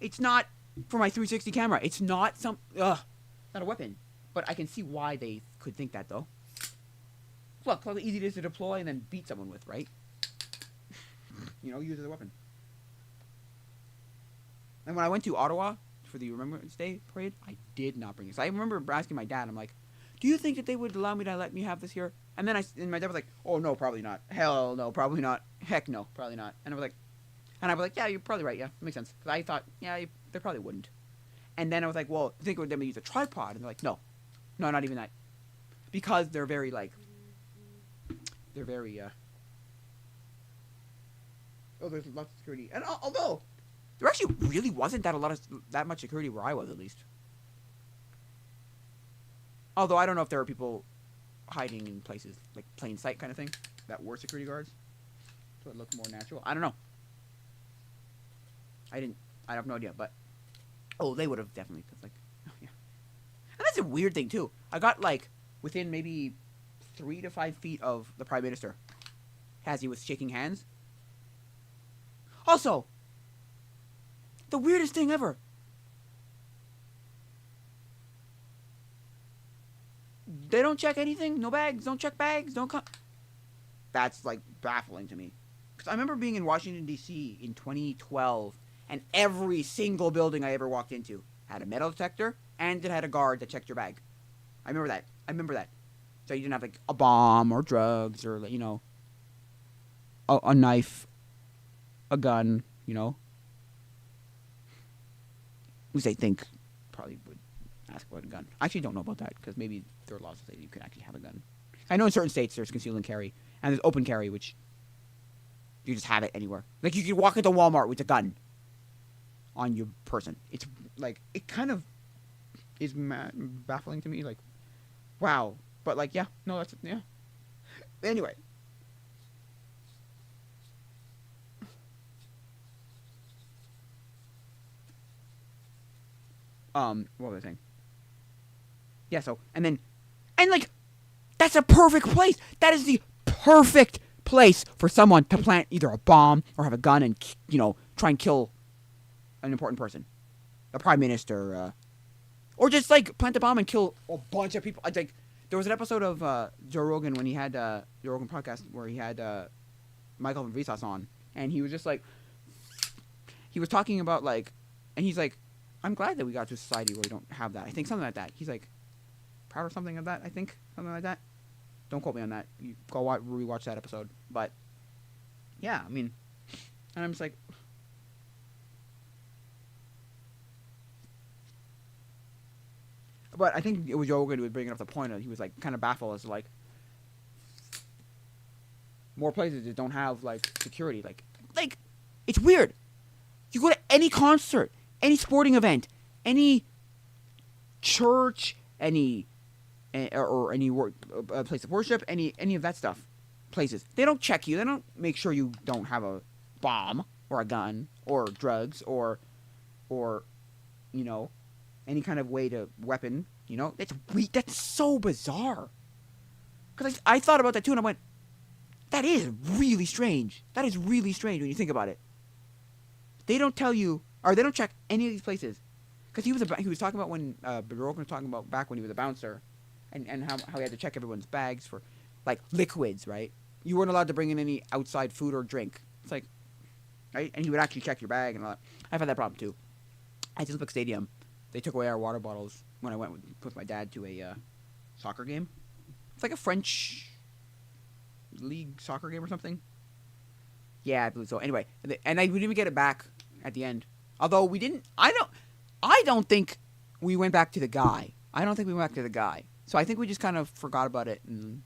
Speaker 1: It's not for my 360 camera. It's not not a weapon. But I can see why they could think that, though. Look, how easy it is to deploy and then beat someone with, right? Use as a weapon. And when I went to Ottawa for the Remembrance Day parade, I did not bring this. I remember asking my dad, I'm like, do you think that they would allow me to let me have this here? And then my dad was like, oh, no, probably not. Hell no, probably not. Heck no, probably not. And I was like, yeah, you're probably right. Yeah, that makes sense. Because I thought, yeah, they probably wouldn't. And then I was like, well, I think they would use a tripod. And they're like, no, not even that. Because they're very, there's lots of security. And although, there actually really wasn't that much security where I was, at least. Although, I don't know if there were people hiding in places, like plain sight kind of thing, that were security guards. So it looked more natural. I don't know. I have no idea, but... Oh, they would have definitely, because, yeah. And that's a weird thing, too. I got, within maybe 3 to 5 feet of the Prime Minister as he was shaking hands. Also, the weirdest thing ever. They don't check anything. No bags. Don't check bags. Don't come. That's, baffling to me. Because I remember being in Washington, D.C. in 2012, and every single building I ever walked into had a metal detector, and it had a guard that checked your bag. I remember that. So you didn't have, like, a bomb or drugs or, you know, a knife, a gun, you know. At least I think probably would ask about a gun. I actually don't know about that, because maybe there are laws that say you can actually have a gun. I know in certain states there's conceal and carry, and there's open carry, which you just have it anywhere. Like, you can walk into Walmart with a gun on your person. It's, like, it kind of is baffling to me. Like, wow. But, like, yeah. No, that's, yeah. Anyway. What was I saying? Yeah, so, and like, that's a perfect place. That is the perfect place for someone to plant either a bomb or have a gun and, you know, try and kill an important person. A prime minister, or just, like, plant a bomb and kill a bunch of people. Like, there was an episode of Joe Rogan when he had Joe Rogan podcast where he had Michael and Visas on, and he was just like, he was talking about, like, and he's like, I'm glad that we got to a society where we don't have that. I think something like that. He's like, proud of something of that, I think. Something like that. Don't quote me on that. You go rewatch that episode. But, yeah, I mean, and I'm just like, but I think it was Joe Rogan who was bringing up the point of, he was, like, kind of baffled as to, like, more places that don't have, like, security. Like, it's weird. You go to any concert, any sporting event, any church, any or any place of worship, any of that stuff, places. They don't check you. They don't make sure you don't have a bomb or a gun or drugs or you know, any kind of way to weapon. You know, that's so bizarre. Because I thought about that too, and I went, that is really strange. That is really strange when you think about it. They don't tell you, or they don't check any of these places. Because he was talking about when Rogan was talking about back when he was a bouncer, and how he had to check everyone's bags for, like, liquids, right? You weren't allowed to bring in any outside food or drink. It's like, right? And he would actually check your bag and all that. I've had that problem too. At Olympic Stadium, they took away our water bottles when I went with my dad to a soccer game. It's like a French league soccer game or something. Yeah, I believe so. Anyway, and we didn't even get it back at the end. Although we didn't, I don't think we went back to the guy. I don't think we went back to the guy. So I think we just kind of forgot about it, and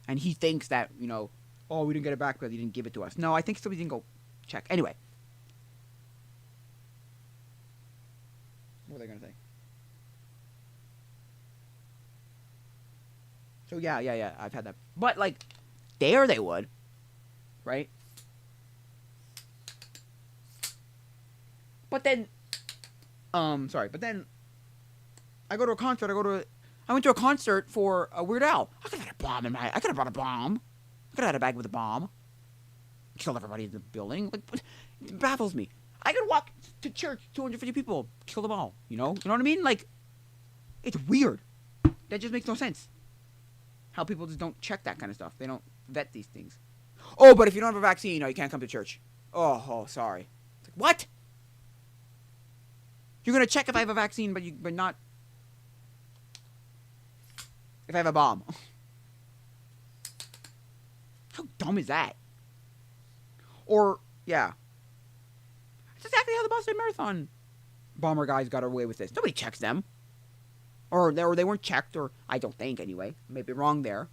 Speaker 1: he thinks that, you know, oh, we didn't get it back because he didn't give it to us. No, I think somebody didn't go check. Anyway. What were they going to say? So yeah, I've had that. But, like, there they would, right? But then, but then I go to a concert. I went to a concert for a Weird Al. I could have had a bomb I could have brought a bomb. I could have had a bag with a bomb. Killed everybody in the building. Like, it baffles me. I could walk to church, 250 people, kill them all. You know what I mean? Like, it's weird. That just makes no sense. How people just don't check that kind of stuff. They don't vet these things. Oh, but if you don't have a vaccine, you can't come to church. Oh, sorry. It's like, what? You're gonna check if I have a vaccine, but not if I have a bomb. How dumb is that? Or, yeah. That's exactly how the Boston Marathon bomber guys got away with this. Nobody checks them. Or they weren't checked, or I don't think, anyway. I may be wrong there.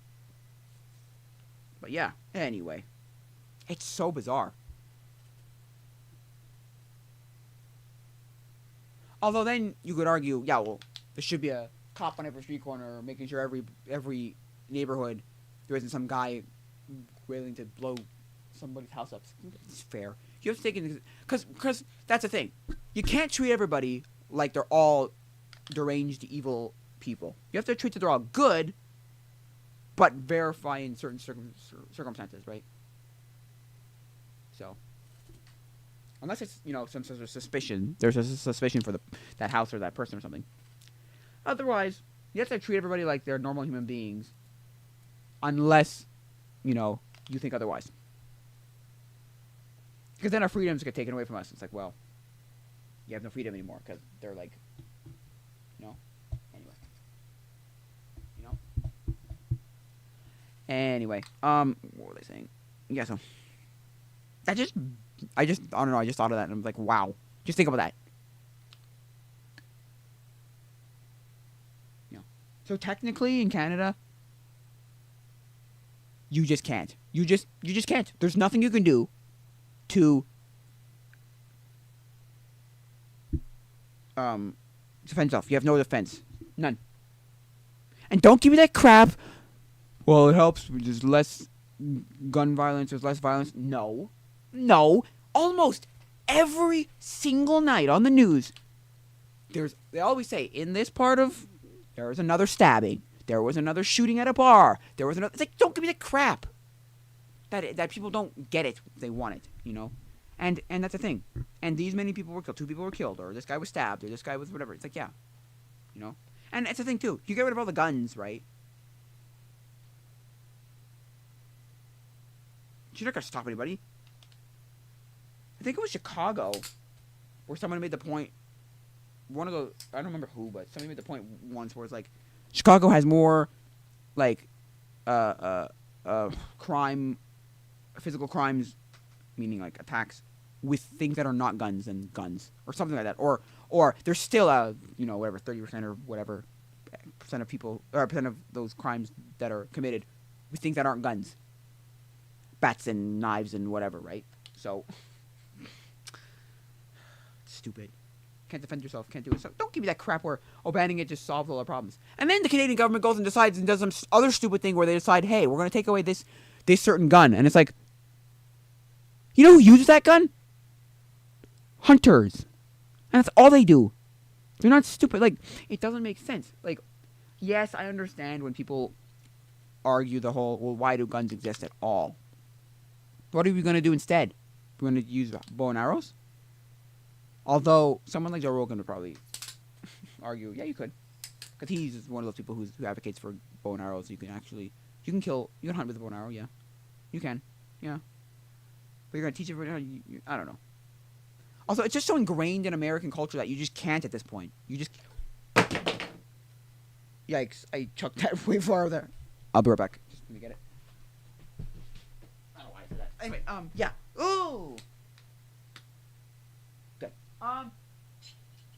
Speaker 1: But yeah, anyway. It's so bizarre. Although then you could argue, yeah, well, there should be a cop on every street corner making sure every neighborhood there isn't some guy wailing to blow somebody's house up. It's fair. You have to take it because that's the thing. You can't treat everybody like they're all deranged, evil people. You have to treat that they're all good, but verify in certain circumstances, right? So, unless it's, you know, some sort of suspicion, there's a suspicion for that house or that person or something. Otherwise, you have to treat everybody like they're normal human beings, unless, you know, you think otherwise. Because then our freedoms get taken away from us. It's like, well, you have no freedom anymore because they're like, anyway, you know. Anyway, what were they saying? Yeah, so I don't know. I just thought of that and I'm like, wow. Just think about that. So technically in Canada, you just can't. You just can't. There's nothing you can do to defend yourself. You have no defense. None. And don't give me that crap. Well, it helps. There's less gun violence. There's less violence. No. Almost every single night on the news, they always say, in this part of, there was another stabbing. There was another shooting at a bar. There was another. It's like, don't give me that crap. That people don't get it. They want it, And that's the thing. And these many people were killed. 2 people were killed. Or this guy was stabbed. Or this guy was whatever. It's like, yeah. And it's the thing, too. You get rid of all the guns, right? You're not going to stop anybody. I think it was Chicago where someone made the point. One of the, I don't remember who, but somebody made the point once where it's like, Chicago has more, like, crime, physical crimes, meaning like attacks, with things that are not guns than guns, or something like that. Or there's still whatever, 30% or whatever percent of people, or percent of those crimes that are committed with things that aren't guns. Bats and knives and whatever, right? So, stupid. Can't defend yourself, can't do it. So don't give me that crap where banning it just solves all our problems. And then the Canadian government goes and decides and does some other stupid thing where they decide, hey, we're going to take away this certain gun. And it's like, you know who uses that gun? Hunters. And that's all they do. They're not stupid. Like, it doesn't make sense. Like, yes, I understand when people argue the whole, well, why do guns exist at all? What are we going to do instead? We're going to use bow and arrows? Although, someone like Joe Rogan would probably argue, yeah, you could. Because he's one of those people who advocates for bow and arrows. You can hunt with a bow and arrow, yeah. You can, yeah. But you're going to teach everybody, I don't know. Also, it's just so ingrained in American culture that you just can't at this point. You just... Yikes, I chucked that way far there. I'll be right back. Just let me get it. I don't know why I said that. Anyway, yeah. Ooh! Good. What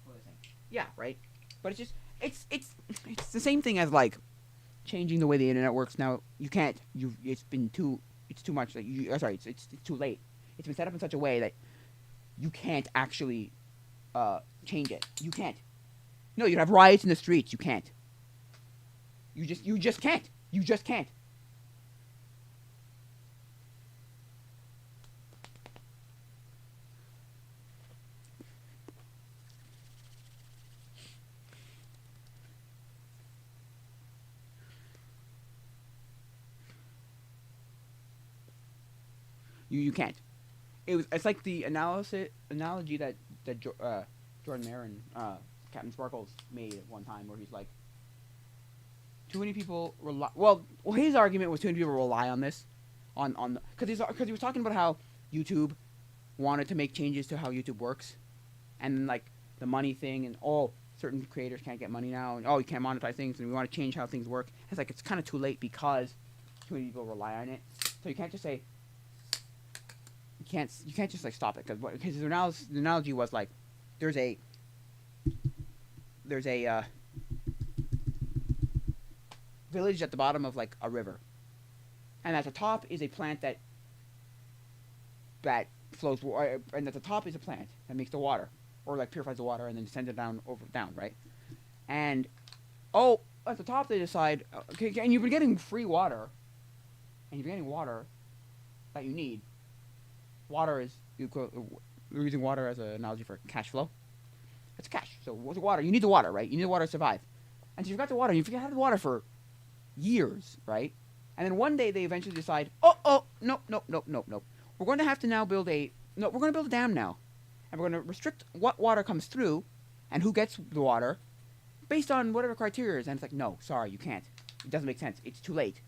Speaker 1: was I saying? Yeah, right? But it's just... It's the same thing as, like, changing the way the internet works now. You can't. It's too much. Like, it's too late. It's been set up in such a way that you can't actually change it. You can't. No, you'd have riots in the streets. You can't. You just can't. You just can't. You can't. It's like the analogy that Jordan Mayer and Captain Sparkles made at one time, where he's like, too many people rely. Well, his argument was too many people rely on this, because he was talking about how YouTube wanted to make changes to how YouTube works, and like the money thing, and certain creators can't get money now, and you can't monetize things, and we want to change how things work. It's like it's kind of too late because too many people rely on it, so you can't just say. You can't just like stop it because the analogy was like there's a village at the bottom of like a river, and at the top is a plant that flows, and at the top is a plant that makes the water or like purifies the water and then sends it down right, and at the top they decide okay, and you've been getting free water, and you're getting water that you need. Water is, we're using water as an analogy for cash flow. It's cash. So what's water? You need the water, right? You need the water to survive. And so you've got the water. You forget how to have the water for years, right? And then one day they eventually decide, nope. We're going to have to now we're going to build a dam now. And we're going to restrict what water comes through and who gets the water based on whatever criteria is. And it's like, no, sorry, you can't. It doesn't make sense. It's too late.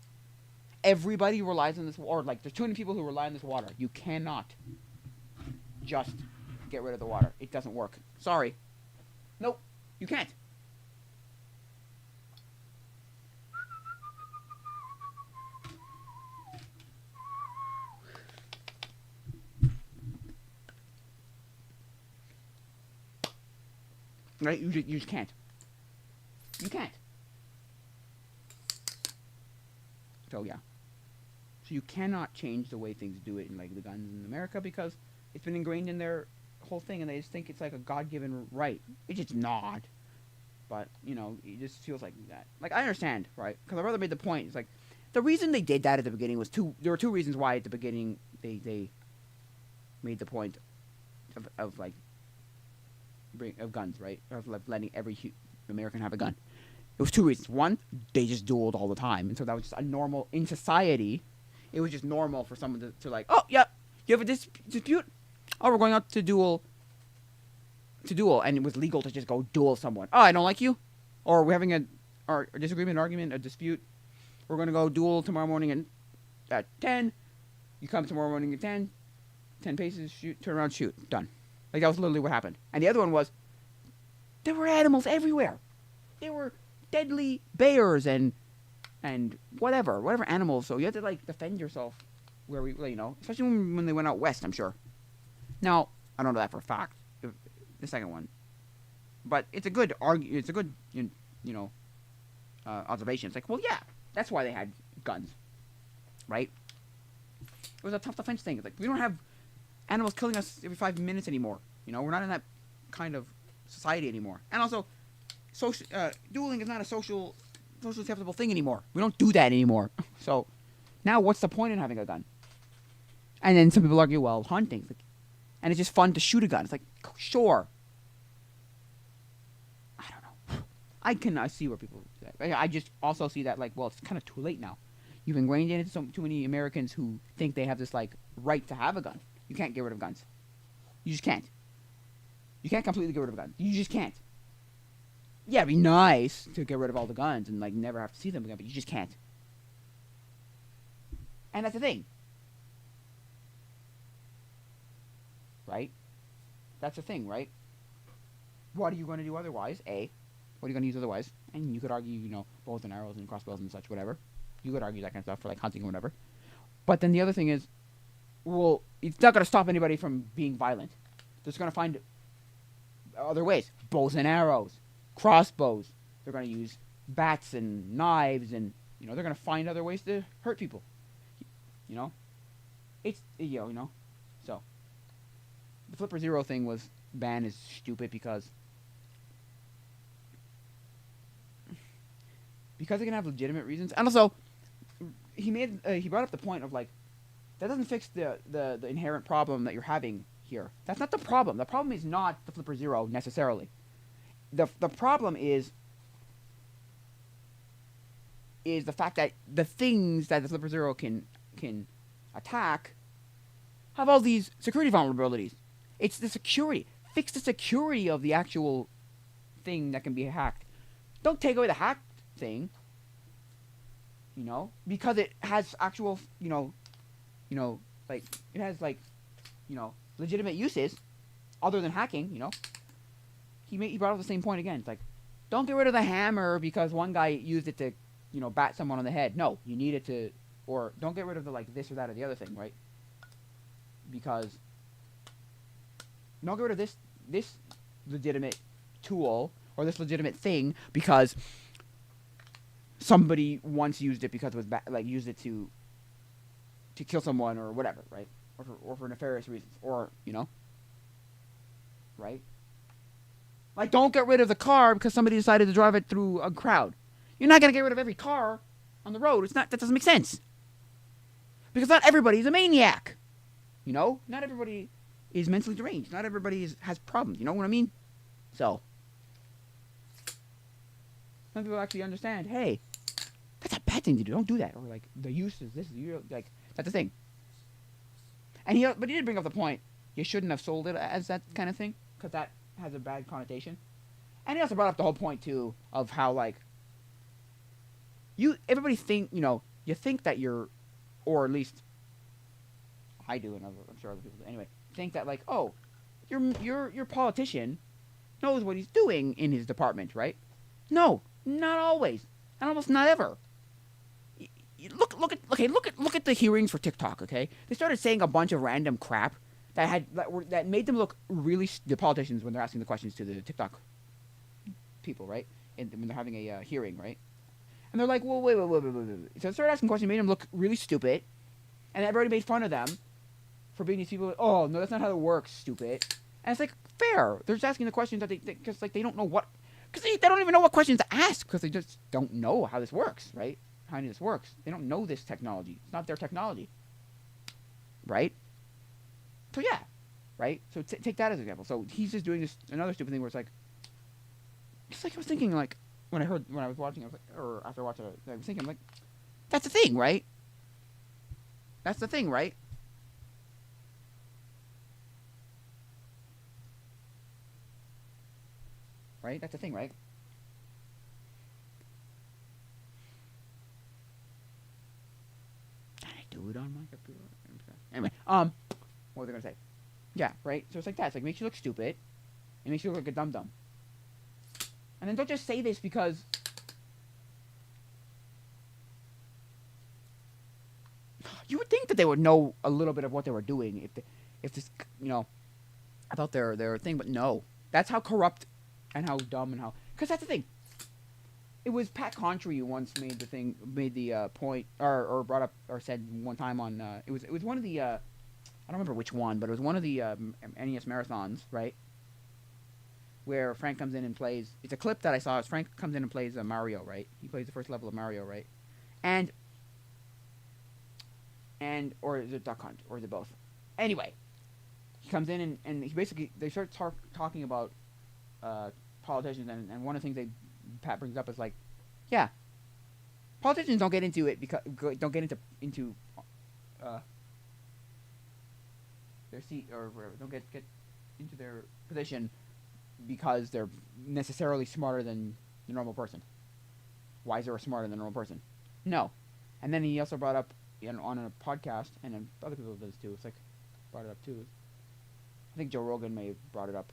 Speaker 1: Everybody relies on this water. Like, there's too many people who rely on this water. You cannot. just get rid of the water. It doesn't work. Sorry. Nope. You can't. Right? You just can't. You can't. So yeah. So you cannot change the way things do it in like the guns in America because it's been ingrained in their whole thing, and they just think it's like a God-given right. It's just not. But you know, it just feels like that. Like I understand, right? Because my brother made the point. It's like the reason they did that at the beginning was there were two reasons why at the beginning they made the point of like of guns, right? Of like letting every American have a gun. It was two reasons. One, they just dueled all the time, and so that was just a normal in society. It was just normal for someone to like, oh yeah, you have a dispute. Oh, we're going out to duel. And it was legal to just go duel someone. Oh, I don't like you, or we're having a disagreement, argument, a dispute. We're going to go duel tomorrow morning at 10. You come tomorrow morning at 10. 10 paces, shoot, turn around, shoot, done. Like that was literally what happened. And the other one was there were animals everywhere. There were deadly bears and whatever animals. So you had to like defend yourself where especially when they went out west. I'm sure. Now I don't know that for a fact. The second one, but it's a good It's a good observation. It's like, well, yeah, that's why they had guns, right? It was a tough defense thing. It's like we don't have animals killing us every 5 minutes anymore. We're not in that kind of society anymore. And also, dueling is not a socially acceptable thing anymore. We don't do that anymore. So now, what's the point in having a gun? And then some people argue, well, hunting, and it's just fun to shoot a gun. It's like, sure. I don't know. I see where people do that. I just also see that, like, well, it's kind of too late now. You've ingrained in it too many Americans who think they have this, like, right to have a gun. You can't get rid of guns. You just can't. You can't completely get rid of a gun. You just can't. Yeah, it'd be nice to get rid of all the guns and, like, never have to see them again, but you just can't. And that's the thing. Right? That's the thing, right? What are you going to do otherwise? What are you going to use otherwise? And you could argue, bows and arrows and crossbows and such, whatever. You could argue that kind of stuff for, like, hunting or whatever. But then the other thing is, well, it's not going to stop anybody from being violent. They're just going to find other ways. Bows and arrows, crossbows. They're going to use bats and knives, and, they're going to find other ways to hurt people. It's, so. The Flipper Zero thing was banned is stupid because it can have legitimate reasons, and also he brought up the point of like that doesn't fix the inherent problem that you're having here. That's not the problem. The problem is not the Flipper Zero necessarily. The problem is the fact that the things that the Flipper Zero can attack have all these security vulnerabilities. It's the security. Fix the security of the actual thing that can be hacked. Don't take away the hacked thing. Because it has actual, like it has like, legitimate uses other than hacking. He brought up the same point again. It's like, don't get rid of the hammer because one guy used it to, bat someone on the head. No, you need it to, or don't get rid of the like this or that or the other thing, right? Because don't get rid of this legitimate tool or this legitimate thing because somebody once used it because it was used it to kill someone or whatever, right? Or for nefarious reasons, or right? Like, don't get rid of the car because somebody decided to drive it through a crowd. You're not gonna get rid of every car on the road. That doesn't make sense. Because not everybody's a maniac. Not everybody is mentally deranged. Not everybody has problems. You know what I mean? So, some people actually understand, hey, that's a bad thing to do. Don't do that. Or, like, the use is this. Like, that's the thing. And but he did bring up the point, you shouldn't have sold it as that kind of thing, because that has a bad connotation. And he also brought up the whole point, too, of how, like, everybody think, you think that you're, or at least I do, and I'm sure other people do. Anyway, think that like, oh, your politician knows what he's doing in his department, right? No, not always, and almost not ever. Look at the hearings for TikTok. Okay, they started saying a bunch of random crap that made them look really the politicians when they're asking the questions to the TikTok people, right? And when they're having a hearing, right? And they're like, well, wait. So they started asking questions, made them look really stupid, and everybody made fun of them for being these people. Oh no, that's not how it works, stupid. And it's like fair. They're just asking the questions that because like they don't know what, because they don't even know what questions to ask because they just don't know how this works, right? How this works. They don't know this technology. It's not their technology, right? So yeah, right. So take that as an example. So he's just doing this another stupid thing where it's like I was thinking like when I was watching, I was like, or after watching it, I was thinking like, that's the thing, right? That's the thing, right? Right? That's the thing, right? Can I do it on my computer? Anyway, what was I gonna say? Yeah, right. So it's like that. It's like it makes you look stupid. It makes you look like a dum dum. And then don't just say this because you would think that they would know a little bit of what they were doing if this about their thing, but no. That's how corrupt and how dumb and how because that's the thing. It was Pat Contry who once made the point or brought up or said one time on it was one of the I don't remember which one, but it was one of the NES marathons, right? Where Frank comes in and plays. It's a clip that I saw. Frank comes in and plays Mario, right? He plays the first level of Mario, right? And or is it Duck Hunt or is it both? Anyway, he comes in and he basically they start talking about politicians and one of the things Pat brings up is like, yeah, politicians don't get into it because don't get into their seat or whatever. Don't get into their position because they're necessarily smarter than the normal person, wiser or smarter than the normal person. No, and then he also brought up on a podcast, and then other people do this too. It's like brought it up too. I think Joe Rogan may have brought it up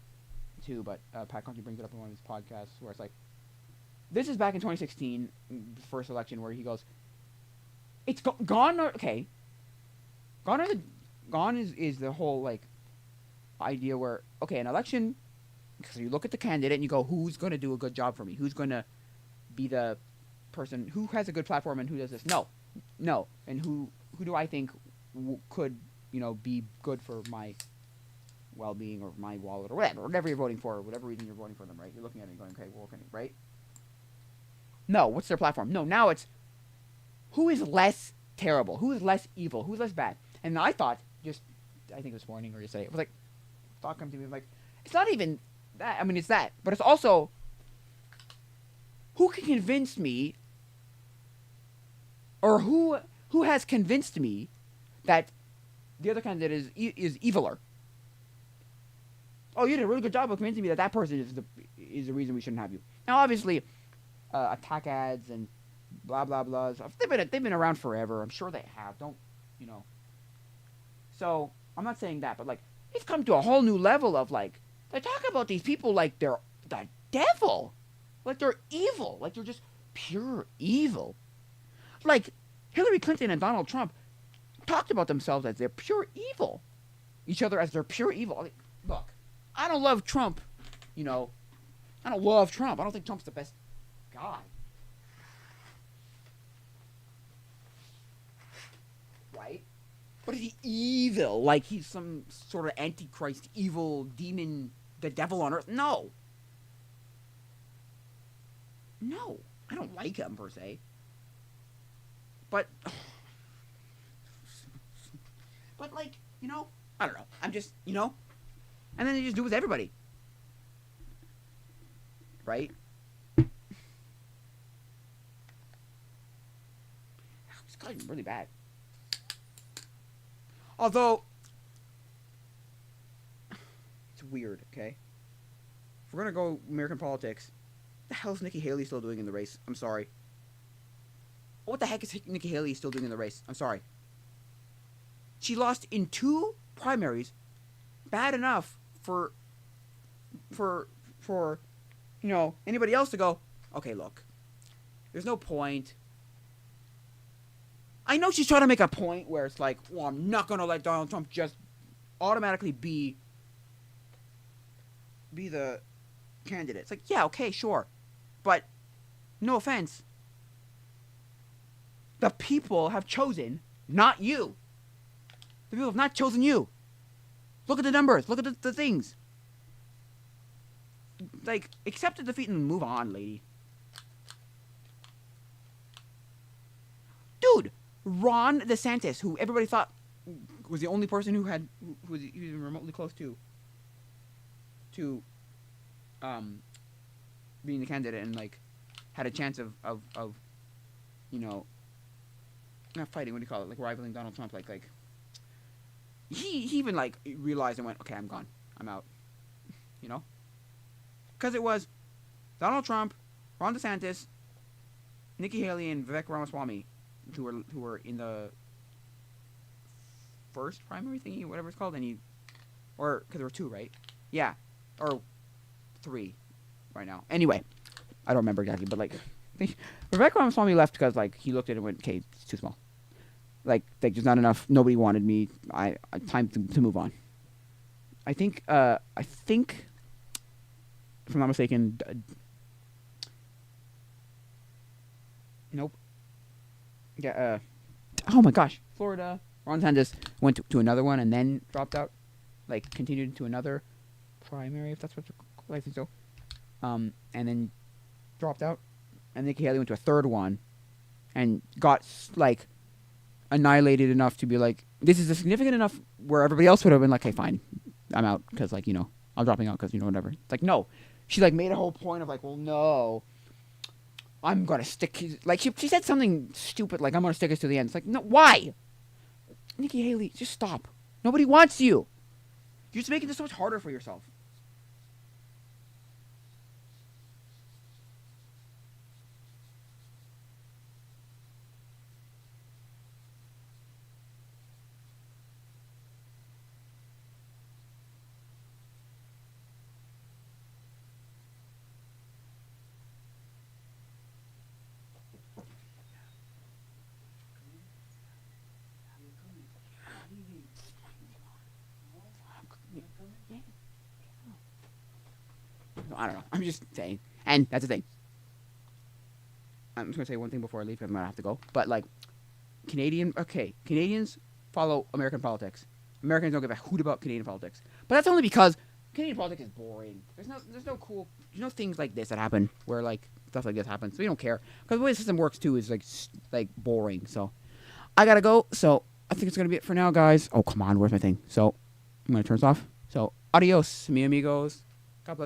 Speaker 1: too, but Pat Conti brings it up in one of his podcasts where it's like, this is back in 2016, the first election, where he goes, "It's gone." Okay, gone is the whole like idea where okay, an election, because you look at the candidate and you go, who's going to do a good job for me? Who's going to be the person who has a good platform and who does this? No, and who do I think could be good for my well-being or my wallet or whatever you're voting for, or whatever reason you're voting for them, right? You're looking at it and going, okay, well, right? No, what's their platform? No, now it's who is less terrible, who is less evil, who's less bad. And I thought, I think this morning or yesterday, it was like, thought come to me, like, it's not even that. I mean, it's that, but it's also who can convince me, or who has convinced me that the other candidate is eviler. Oh, you did a really good job of convincing me that person is the reason we shouldn't have you. Now, obviously, attack ads and blah blah blahs. They've been around forever. I'm sure they have. So I'm not saying that, but like it's come to a whole new level of like they talk about these people like they're the devil, like they're evil, like they're just pure evil. Like Hillary Clinton and Donald Trump talked about themselves as they're pure evil, each other as they're pure evil. Like, look, I don't love Trump, I don't love Trump. I don't think Trump's the best guy. Right? But is he evil? Like he's some sort of antichrist, evil demon, the devil on earth? No. No. I don't like him per se. But like, I don't know. I'm just, and then they just do it with everybody. Right? It's gotten really bad. Although, it's weird, okay? If we're going to go American politics, what the hell is Nikki Haley still doing in the race? I'm sorry. What the heck is Nikki Haley still doing in the race? I'm sorry. She lost in 2 primaries bad enough for anybody else to go, okay, look, there's no point. I know she's trying to make a point where it's like, well, I'm not gonna let Donald Trump just automatically be the candidate. It's like, yeah, okay, sure, but no offense, the people have chosen, not you. The people have not chosen you. Look at the numbers. Look at the things. Like, accept the defeat and move on, lady. Dude, Ron DeSantis, who everybody thought was the only person who was even remotely close to being the candidate and like had a chance of not fighting, what do you call it, like rivaling Donald Trump, like he even like realized and went, okay, I'm gone, I'm out, because it was Donald Trump, Ron DeSantis, Nikki Haley, and Vivek Ramaswamy who were in the first primary thingy, whatever it's called, or because there were two, right? Yeah, or three right now. Anyway, I don't remember exactly, but like Vivek Ramaswamy left because like he looked at it and went, okay, it's too small. Like there's not enough. Nobody wanted me. I time to move on. I think if I'm not mistaken, nope. Yeah. Oh my gosh, Florida. Ron DeSantis went to another one and then dropped out. Like continued to another primary, if that's what I think so. And then dropped out. And Nikki Haley went to a third one, and got like annihilated enough to be like, this is significant enough where everybody else would have been like, hey, fine, I'm out because like I'm dropping out because whatever. It's like, no, she like made a whole point of like, well, no, I'm gonna stick. Like she said something stupid like, I'm gonna stick us to the end. It's like, no, why? Nikki Haley, just stop. Nobody wants you. You're just making this so much harder for yourself. I don't know. I'm just saying. And that's the thing. I'm just going to say one thing before I leave because I'm going to have to go. But, like, Canadians follow American politics. Americans don't give a hoot about Canadian politics. But that's only because Canadian politics is boring. There's no cool, things like this that happen where, like, stuff like this happens. So we don't care. Because the way the system works, too, is, like boring. So I got to go. So I think it's going to be it for now, guys. Oh, come on. Where's my thing? So I'm going to turn this off. So adios, mi amigos. God bless.